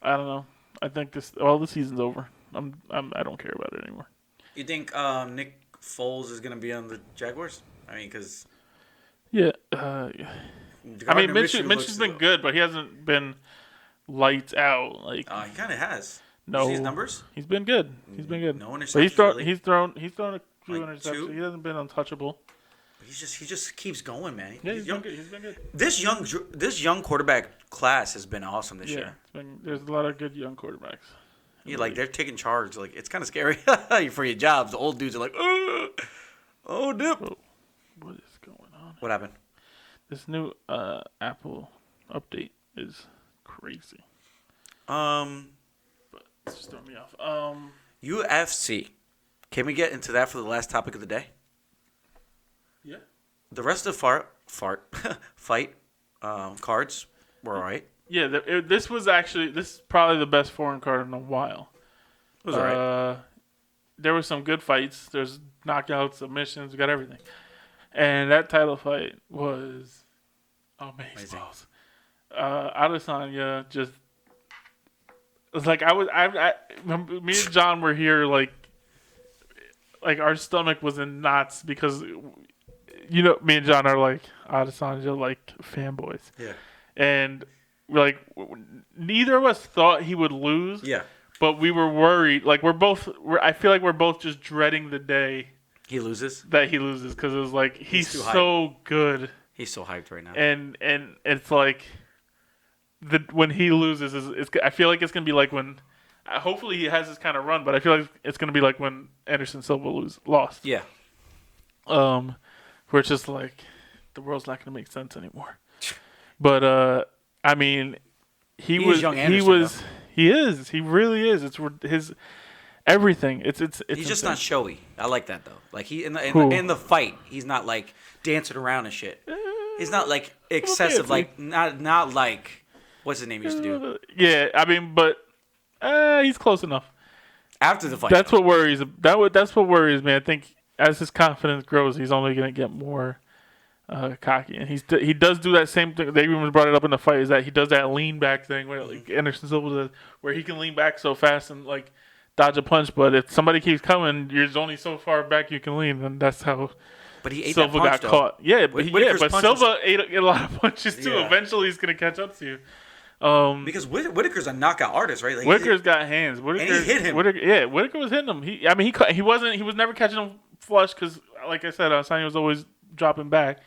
I don't know. I think the season's over. I don't care about it anymore. You think Nick Foles is gonna be on the Jaguars? I mean, because yeah. I mean, Minshew's been good, but he hasn't been lights out. Like he kind of has. No, you see his numbers. He's been good. He's been good. No interceptions. But he's thrown a few interceptions. Two? He hasn't been untouchable. He just keeps going, man. Yeah, he's been good. He's been good. This young quarterback class has been awesome this year. There's a lot of good young quarterbacks. Yeah, like they're taking charge. Like it's kind of scary for your jobs. The old dudes are like, oh, dip. Whoa. What is going on? What happened? This new Apple update is crazy. But it's just throwing me off. UFC. Can we get into that for the last topic of the day? Yeah. The rest of the fight cards were all right. Yeah, this is probably the best foreign card in a while. It was all right. There were some good fights. There's knockouts, submissions, we got everything. And that title fight was amazing. Adesanya just it was like me and John were here like our stomach was in knots because me and John are like Adesanya like fanboys. Yeah. And like neither of us thought he would lose. Yeah. But we were worried. Like I feel like we're both just dreading the day he loses because it was like he's so good. He's so hyped right now. And it's like when he loses, I feel like it's gonna be like when. Hopefully he has this kind of run, but I feel like it's gonna be like when Anderson Silva lost. Yeah. Where it's just like the world's not gonna make sense anymore. But I mean, he really is. It's his everything. It's he's just not showy. I like that though. Like he in the fight, he's not like dancing around and shit. He's not like excessive. Like not like what's his name used to do. Yeah, I mean, but he's close enough. After the fight, that's what worries. That's what worries me. I think as his confidence grows, he's only gonna get more cocky, and he does do that same thing. They even brought it up in the fight. Is that he does that lean back thing where like Anderson Silva does, where he can lean back so fast and like dodge a punch. But if somebody keeps coming, there's only so far back you can lean, and that's how. But he ate Silva that punch, got caught. Yeah, but Silva ate a lot of punches too. Yeah. Eventually, he's gonna catch up to you. Because Whitaker's a knockout artist, right? Like Whitaker's got hands. And he hit him. Whitaker was hitting him. He was never catching him flush because, like I said, Adesanya was always dropping back,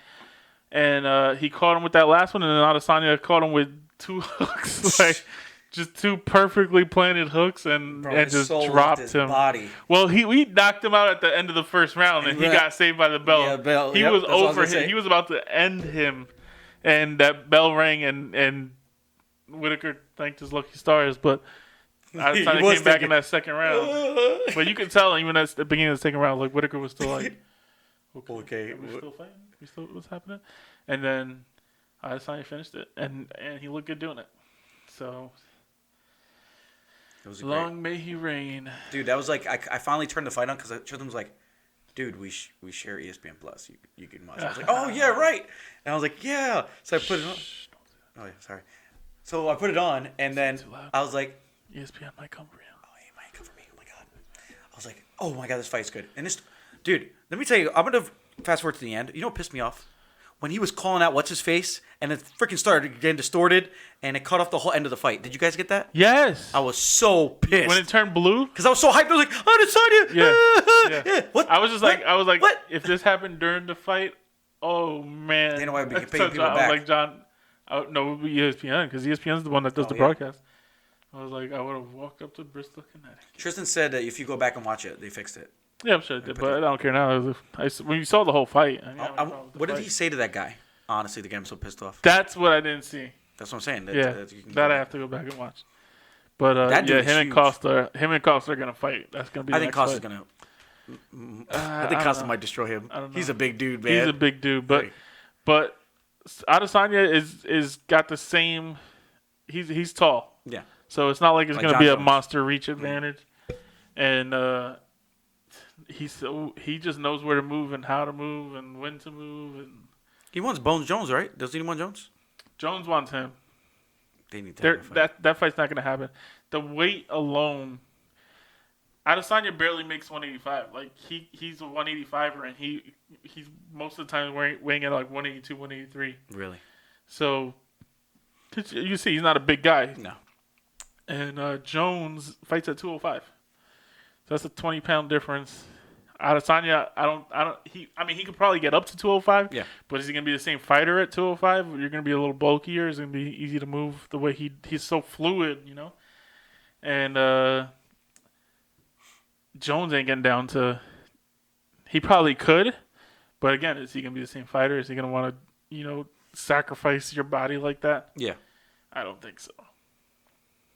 and he caught him with that last one, and then Adesanya caught him with two hooks, like just two perfectly planted hooks, and just dropped him. Body. Well, we knocked him out at the end of the first round, and he got saved by the bell. Yeah, bell. He was over him. He was about to end him, and that bell rang, and Whitaker thanked his lucky stars, but Adesanya came back in that second round. But you can tell even at the beginning of the second round, like Whitaker was still like, okay, we're still fighting. We still what's happening? And then Adesanya finished it, and he looked good doing it. So it was long may he reign, dude. That was like I finally turned the fight on because Chilton was like, dude, we share ESPN Plus. You can watch. I was like, oh yeah, right. And I was like, yeah. So I put it on. Oh yeah, sorry. So I put it on, and then I was like, ESPN might come for you. Oh, he might come for me. Oh my god. I was like, oh my god, this fight's good. And this, dude, let me tell you, I'm gonna fast forward to the end. You know what pissed me off? When he was calling out what's his face, and it freaking started getting distorted, and it cut off the whole end of the fight. Did you guys get that? Yes. I was so pissed when it turned blue because I was so hyped. I was like, Adesanya. Yeah. What? I was just like, what? If this happened during the fight, oh man. You know why we paying people I back? was like, John. No, it would be ESPN because ESPN's the one that does the broadcast. I was like, I would have walked up to Bristol, Connecticut. Tristan said that if you go back and watch it, they fixed it. Yeah, I'm sure they did, but I don't care now. When you saw the whole fight, what did he say to that guy? Honestly, to get him so pissed off. That's what I didn't see. That's what I'm saying. That I have to go back and watch. But him and Costa are gonna fight. That's gonna be. I think Costa's gonna. I think Costa might destroy him. He's a big dude, man. He's a big dude, but Adesanya is got the same. He's tall. Yeah. So it's not like it's gonna John be a Jones. monster reach advantage, and he just knows where to move and how to move and when to move, and He wants Bones Jones, right? Doesn't he want Jones? Jones wants him. They need to have a fight. That fight's not going to happen. The weight alone, Adesanya barely makes 185. Like he's a 185er, and he's most of the time weighing at like 182, 183. Really? So you see, he's not a big guy. No. And Jones fights at 205. So that's a 20-pound difference. Adesanya, he could probably get up to 205. Yeah. But is he going to be the same fighter at 205? You're going to be a little bulkier. Is it going to be easy to move the way he's so fluid, you know? And Jones ain't getting down to. He probably could, but again, is he going to be the same fighter? Is he going to want to, sacrifice your body like that? Yeah. I don't think so.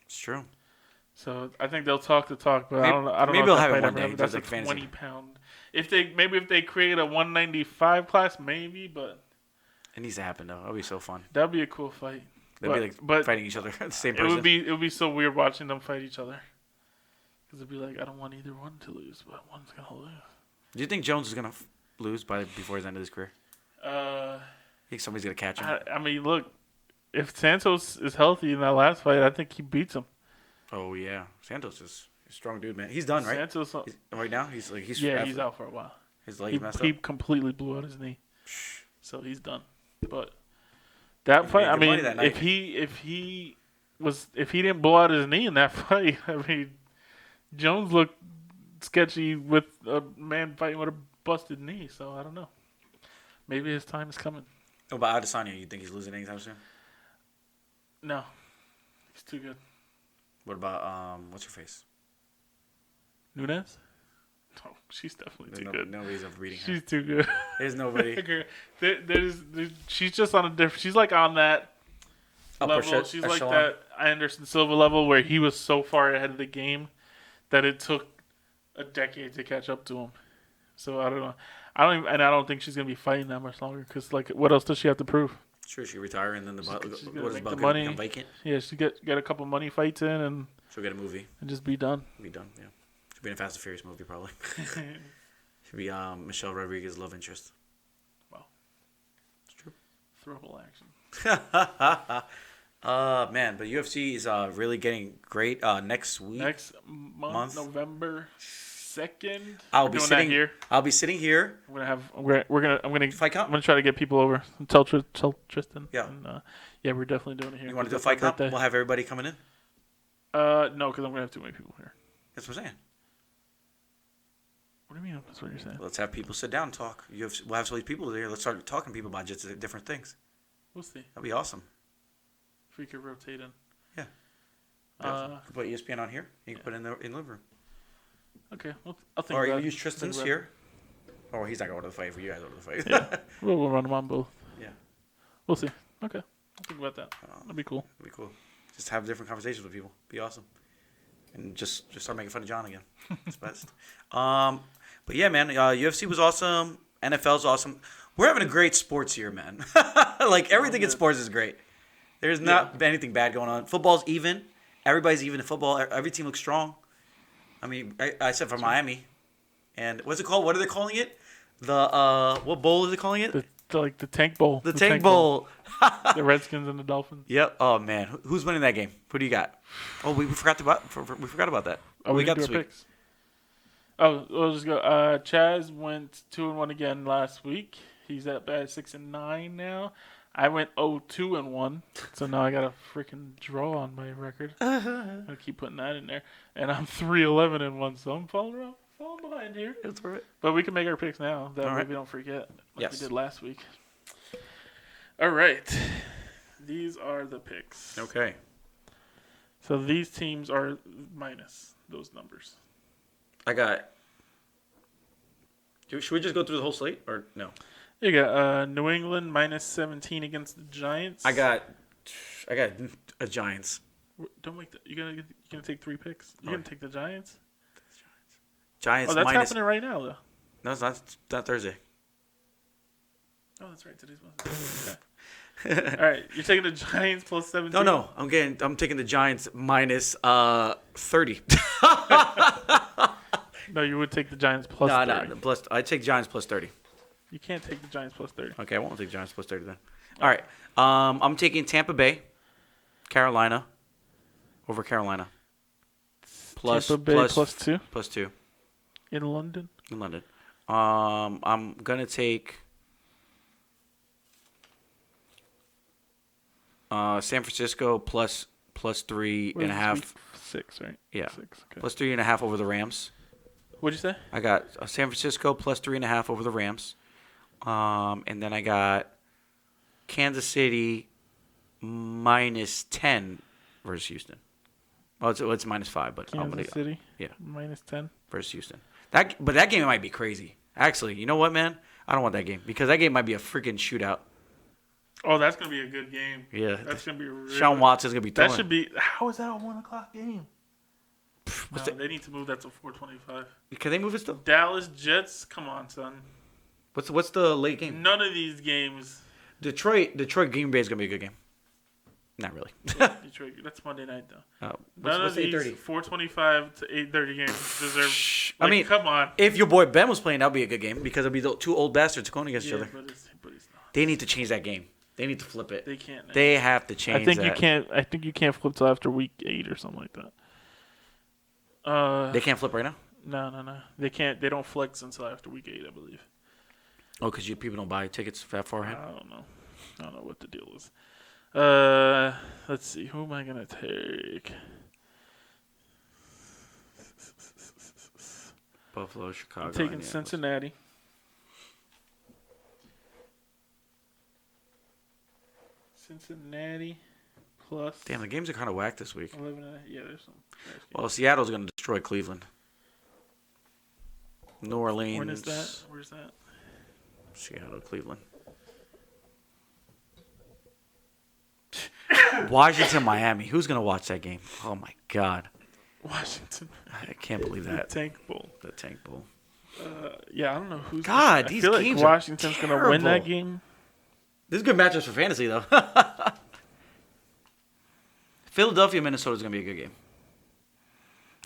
It's true. So I think they'll talk the talk, but I don't know. Maybe if they'll that have it fight one ever day. happens. That's Like a fantasy. 20-pound. If they create a 195 class, maybe, but It needs to happen though. That'll be so fun. that'd be a cool fight. They'll be like fighting each other. The same It person. would be so weird watching them fight each other. Because it'd be like, I don't want either one to lose, but one's gonna lose. Do you think Jones is gonna lose before his end of his career? I think somebody's gonna catch him. I mean, look, if Santos is healthy in that last fight, I think he beats him. Oh yeah, Santos is a strong dude, man. He's done, right? Santos, Right now, he's out for a while. His leg's messed He up. completely blew out his knee, so he's done. But that fight, made I good mean, money that night. if he didn't blow out his knee in that fight, I mean, Jones looked sketchy with a man fighting with a busted knee. So I don't know. Maybe his time is coming. What about Adesanya? You think he's losing anytime soon? No, he's too good. What about what's her face? Nunez? Oh, she's definitely too good. Nobody's ever beating her. She's too good. There's nobody. She's just on a different. She's like on that level. She's like that Anderson Silva level where he was so far ahead of the game that it took a decade to catch up to him. So I don't know. I don't think she's gonna be fighting that much longer because like, what else does she have to prove? Sure, she retire and then the She's gonna what is make the the money. become vacant? Yeah, she get a couple money fights in and She'll get a movie. just be done. Be done. Yeah, she'll be in a Fast and Furious movie probably. She'll be Michelle Rodriguez's love interest. Wow, It's true. throwable action. Man, but UFC is really getting great. Next week, Next month, November 2nd. I'll be sitting here. I'll be sitting here. I'm gonna Fight comp? I'm gonna try to get people over. Tell Tristan. Yeah. And, yeah, we're definitely doing it here. You want to do a 'cause it's fight my comp? birthday. We'll have everybody coming in. No, because I'm gonna have too many people here. That's what I'm saying. What do you mean? That's what you're saying. Let's have people sit down and talk. We'll have some of these people there. Let's start talking to people about just different things. We'll see That'd be awesome. if we could rotate in. Yeah. You can put ESPN on here. You can put it in the living room. Okay. Well, I'll think Or you about can it. use Tristan's Think about here. Or he's not going to the fight for you guys. Go to the fight. Yeah. We'll run them on both. Yeah. We'll see. Okay. I'll think about that. That'd be cool. That'd be cool. Just have different conversations with people. Be awesome. And just start making fun of John again. It's best. But yeah, man. UFC was awesome. NFL's awesome. We're having a great sports year, man. Like everything in sports is great. There's not anything bad going on. Football's even. Everybody's even in football. Every team looks strong. I mean, I said for Miami. And what's it called? What are they calling it? The what bowl is it calling it? The Tank Bowl. The Tank Bowl. The Redskins and the Dolphins. Yep. Oh man, who's winning that game? Who do you got? Oh, we forgot about that. Oh, we got do this our week. picks. Oh, we'll just go. Chaz went 2-1 again last week. He's at 6-9 now. I went 0-2-1, so now I got a freaking draw on my record. I'm gonna keep putting that in there, and I'm 3-11-1, so I'm falling behind here. That's all right. But we can make our picks now. That All way right. we don't forget like Yes. we did last week. All right, these are the picks. Okay. So these teams are minus those numbers. I got. Should we just go through the whole slate or no? You got New England minus 17 against the Giants. I got a Giants. Don't make the. You're gonna take 3 picks. You're gonna take the Giants. Giants Oh, that's minus. happening right now, though. No, it's not Thursday. Oh, that's right. Today's Wednesday. Okay. All right, you're taking the Giants plus 17. No. I'm taking the Giants minus 30. No, you would take the Giants plus 30. No. Plus I take Giants plus 30. You can't take the Giants plus 30. Okay, I won't take Giants plus 30 then. All right. I'm taking Tampa Bay, Carolina, over Carolina. Tampa Bay plus 2 Plus 2 in London. in London. I'm going to take San Francisco plus 3.5. Week 6, right? Yeah. 6, okay. Plus 3.5 over the Rams. What'd you say? I got San Francisco plus 3.5 over the Rams. And then I got Kansas City minus 10 versus Houston. Oh, it's minus 5, but Kansas City? Yeah. Minus 10. Versus Houston. But that game might be crazy. Actually, you know what, man? I don't want that game because that game might be a freaking shootout. Oh, that's going to be a good game. Yeah. That's going to be really Sean Watson's going to be throwing. That should be. How is that a 1 o'clock game? No, that? they need to move that to 4:25. Can they move it still? Dallas Jets? Come on, son. What's the late game? None of these games. Detroit Green Bay is going to be a good game. Not really. Detroit. That's Monday night, though. What's None of these 8:30? 4:25 to 8:30 games deserve. I mean, come on. If your boy Ben was playing, that'd be a good game because it'd be the two old bastards going against each Yeah, other. but it's not. They need to change that game. They need to flip it. They can't. They have to change. I think that. you can't. I think you can't flip till after week 8 or something like that. They can't flip right now. No. They can't. They don't flex until after week 8, I believe. Oh, because people don't buy tickets that far ahead. I don't know what the deal is. Let's see. Who am I gonna take? Buffalo, Chicago. I'm taking Indianapolis. Cincinnati. Cincinnati plus. Damn, the games are kind of whack this week. 11. Yeah, there's some. Well, Seattle's going to destroy Cleveland. New Orleans. When is that? Where's that? Seattle, Cleveland. Washington, Miami. Who's going to watch that game? Oh, my God. Washington. I can't believe that. Tank Bowl. The Tank Bowl. Yeah, I don't know who's. God, I these feel games like are Washington's gonna win that terrible. game. This is good matchups for fantasy, though. Philadelphia, Minnesota's going to be a good game.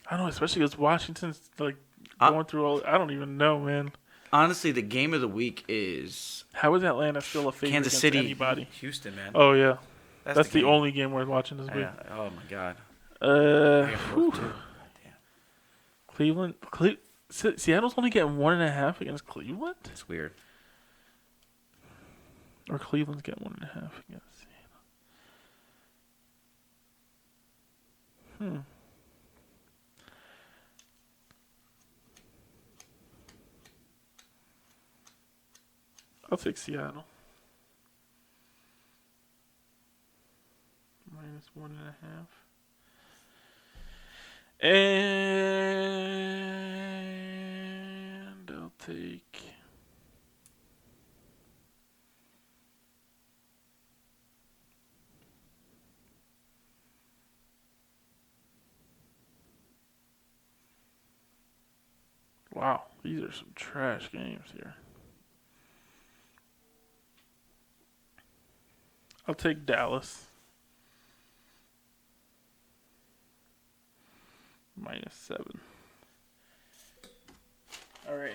I don't know, especially because Washington's like going through all. I don't even know, man. Honestly, the game of the week is How is Atlanta still a favorite Kansas against City, anybody? Houston, man. Oh yeah, that's the game. only game worth watching this week. Yeah. Oh, my God. Whew. Damn. Cleveland. Seattle's only getting 1.5 against Cleveland, It's weird. or Cleveland's getting 1.5 against Seattle. I'll take Seattle. Minus 1.5. And I'll take. Wow, these are some trash games here. I'll take Dallas. Minus 7. All right.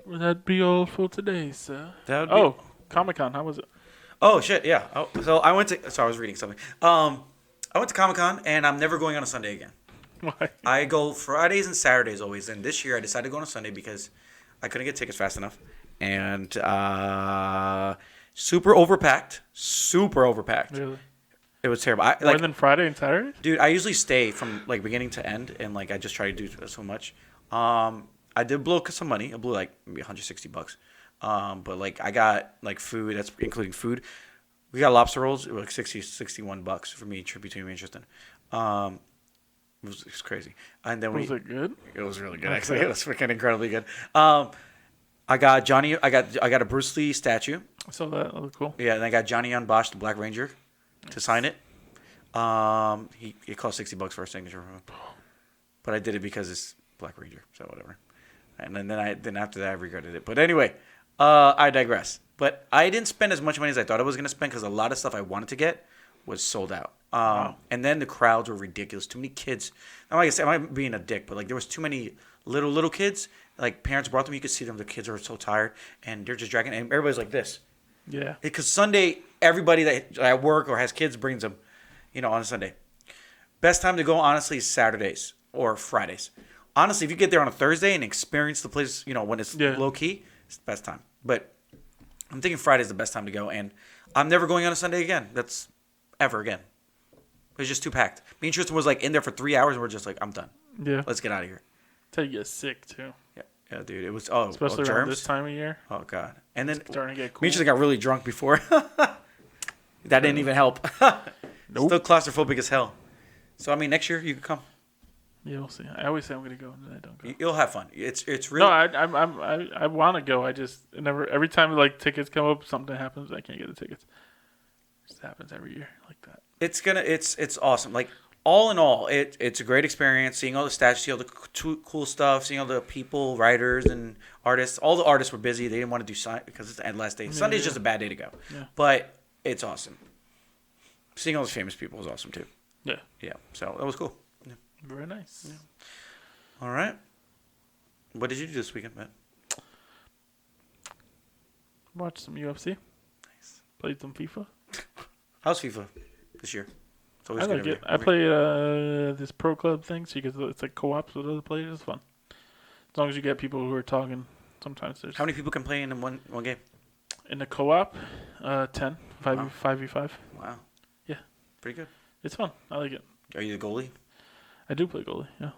Will that be all for today, sir? That would be. Oh, Comic-Con, how was it? Oh shit, yeah. Oh, so I went to. Sorry, I was reading something. I went to Comic-Con and I'm never going on a Sunday again. Why? I go Fridays and Saturdays always. And this year I decided to go on a Sunday because I couldn't get tickets fast enough. And super overpacked. Super overpacked. Really? It was terrible. More than Friday and Saturday? Dude, I usually stay from like beginning to end, and like I just try to do so much. I did blow some money. I blew like maybe $160. But like I got like food. That's including food. We got lobster rolls. It was like $61 for me between me and Tristan. It was crazy. And then Was it good? It was really good actually. It was freaking incredibly good. I got Johnny. I got a Bruce Lee statue. I saw that. That looked cool. Yeah, and I got Johnny on Bosch, the Black Ranger, to sign it. It cost $60 for a signature from him, but I did it because it's Black Ranger, so whatever. And then after that I regretted it. But anyway, I digress. But I didn't spend as much money as I thought I was gonna spend because a lot of stuff I wanted to get was sold out. And then the crowds were ridiculous. Too many kids. Now, like I said, I'm being a dick, but like there was too many little kids. Like parents brought them. You could see them. The kids are so tired, and they're just dragging. And everybody's like this. Yeah. Because Sunday, everybody that at work or has kids brings them, on a Sunday. Best time to go, honestly, is Saturdays or Fridays. Honestly, if you get there on a Thursday and experience the place, when it's low key, it's the best time. But I'm thinking Friday's the best time to go, and I'm never going on a Sunday again. That's ever again. It was just too packed. Me and Tristan was like in there for 3 hours, and we're just like, I'm done. Yeah. Let's get out of here. That's how you get sick too. Yeah, dude. It was especially germs. around this time of year. Oh god. And then It's starting to get cool. me and Tristan got really drunk before. That didn't even help. Nope. Still claustrophobic as hell. So I mean, next year you can come. Yeah, we'll see. I always say I'm gonna go, and then I don't go. You'll have fun. It's really. No, I want to go. I just never. Every time like tickets come up, something happens. I can't get the tickets. It just happens every year like that. It's awesome. Like all in all, it's a great experience. Seeing all the statues, seeing all the cool stuff, seeing all the people, writers and artists. All the artists were busy. They didn't want to do sign because it's the last day. Sunday's just a bad day to go. Yeah. But it's awesome. Seeing all those famous people was awesome too. Yeah. Yeah. So that was cool. Yeah. Very nice. Yeah. All right. What did you do this weekend, man? Watched some UFC. Nice. Played some FIFA. How's FIFA this year? It's always I like it. I played this pro club thing, so it's like co-ops with other players. It's fun. As long as you get people who are talking. Sometimes there's. How many people can play in one game? In the co-op, 10, 5v5. Wow. Yeah. Pretty good. It's fun. I like it. Are you the goalie? I do play goalie, yeah.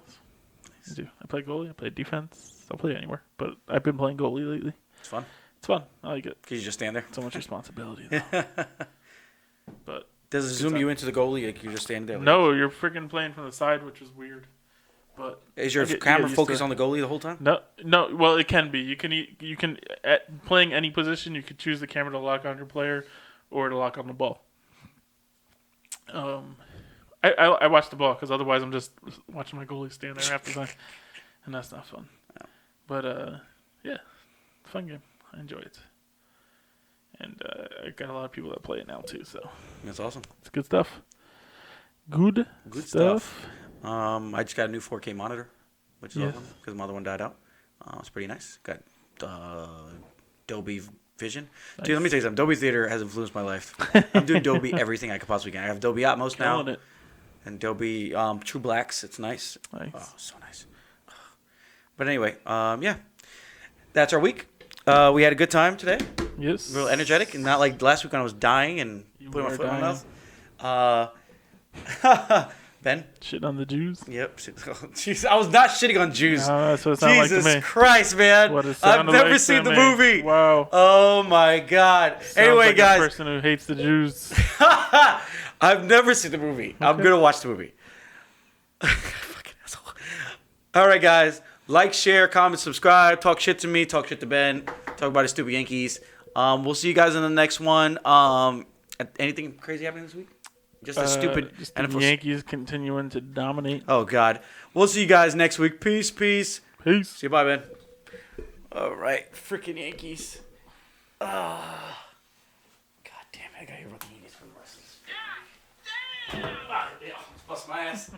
Nice. I do. I play goalie. I play defense. I'll play anywhere. But I've been playing goalie lately. It's fun. It's fun. I like it. Can you just stand there? So much responsibility, though. But does it zoom you into the goalie? Like you're just standing there? Like no, you're freaking playing from the side, which is weird. But is your camera focused on the goalie the whole time? No. Well, it can be. You can at playing any position, you could choose the camera to lock on your player, or to lock on the ball. I watch the ball because otherwise I'm just watching my goalie stand there half the time, and that's not fun. No. But yeah, fun game. I enjoy it, and I got a lot of people that play it now too. So that's awesome. It's good stuff. Good stuff. I just got a new 4K monitor, which is Yes. awesome because my other one died out. It's pretty nice. Got Dolby Vision. Nice. Dude, let me tell you something. Dolby Theater has influenced my life. I'm doing Dolby everything I could possibly can. I have Dolby Atmos now. Killing it. And Dolby True Blacks. It's nice. Nice. Oh, so nice. But anyway, yeah. That's our week. We had a good time today. Yes. Real energetic, and not like last week when I was dying and You putting my were foot in my mouth. Ben? Shitting on the Jews. Yep. Jeez, I was not shitting on Jews. That's what it sounded like to Jesus me. Christ, man. What it I've sounded never like seen to the me. movie. Wow. Oh my God. Anyway, Sounds like guys. a person who hates the Jews. I've never seen the movie. I'm Okay. going to watch the movie. Fucking asshole. All right, guys. Like, share, comment, subscribe. Talk shit to me. Talk shit to Ben. Talk about his stupid Yankees. We'll see you guys in the next one. Anything crazy happening this week? Just a stupid Just the NFL. Yankees continuing to dominate. Oh, God. We'll see you guys next week. Peace. Peace. See you. Bye, Ben. All right. Freaking Yankees. God damn it. I got to hear about the Yankees for the rest of this. Yeah, let's bust my ass.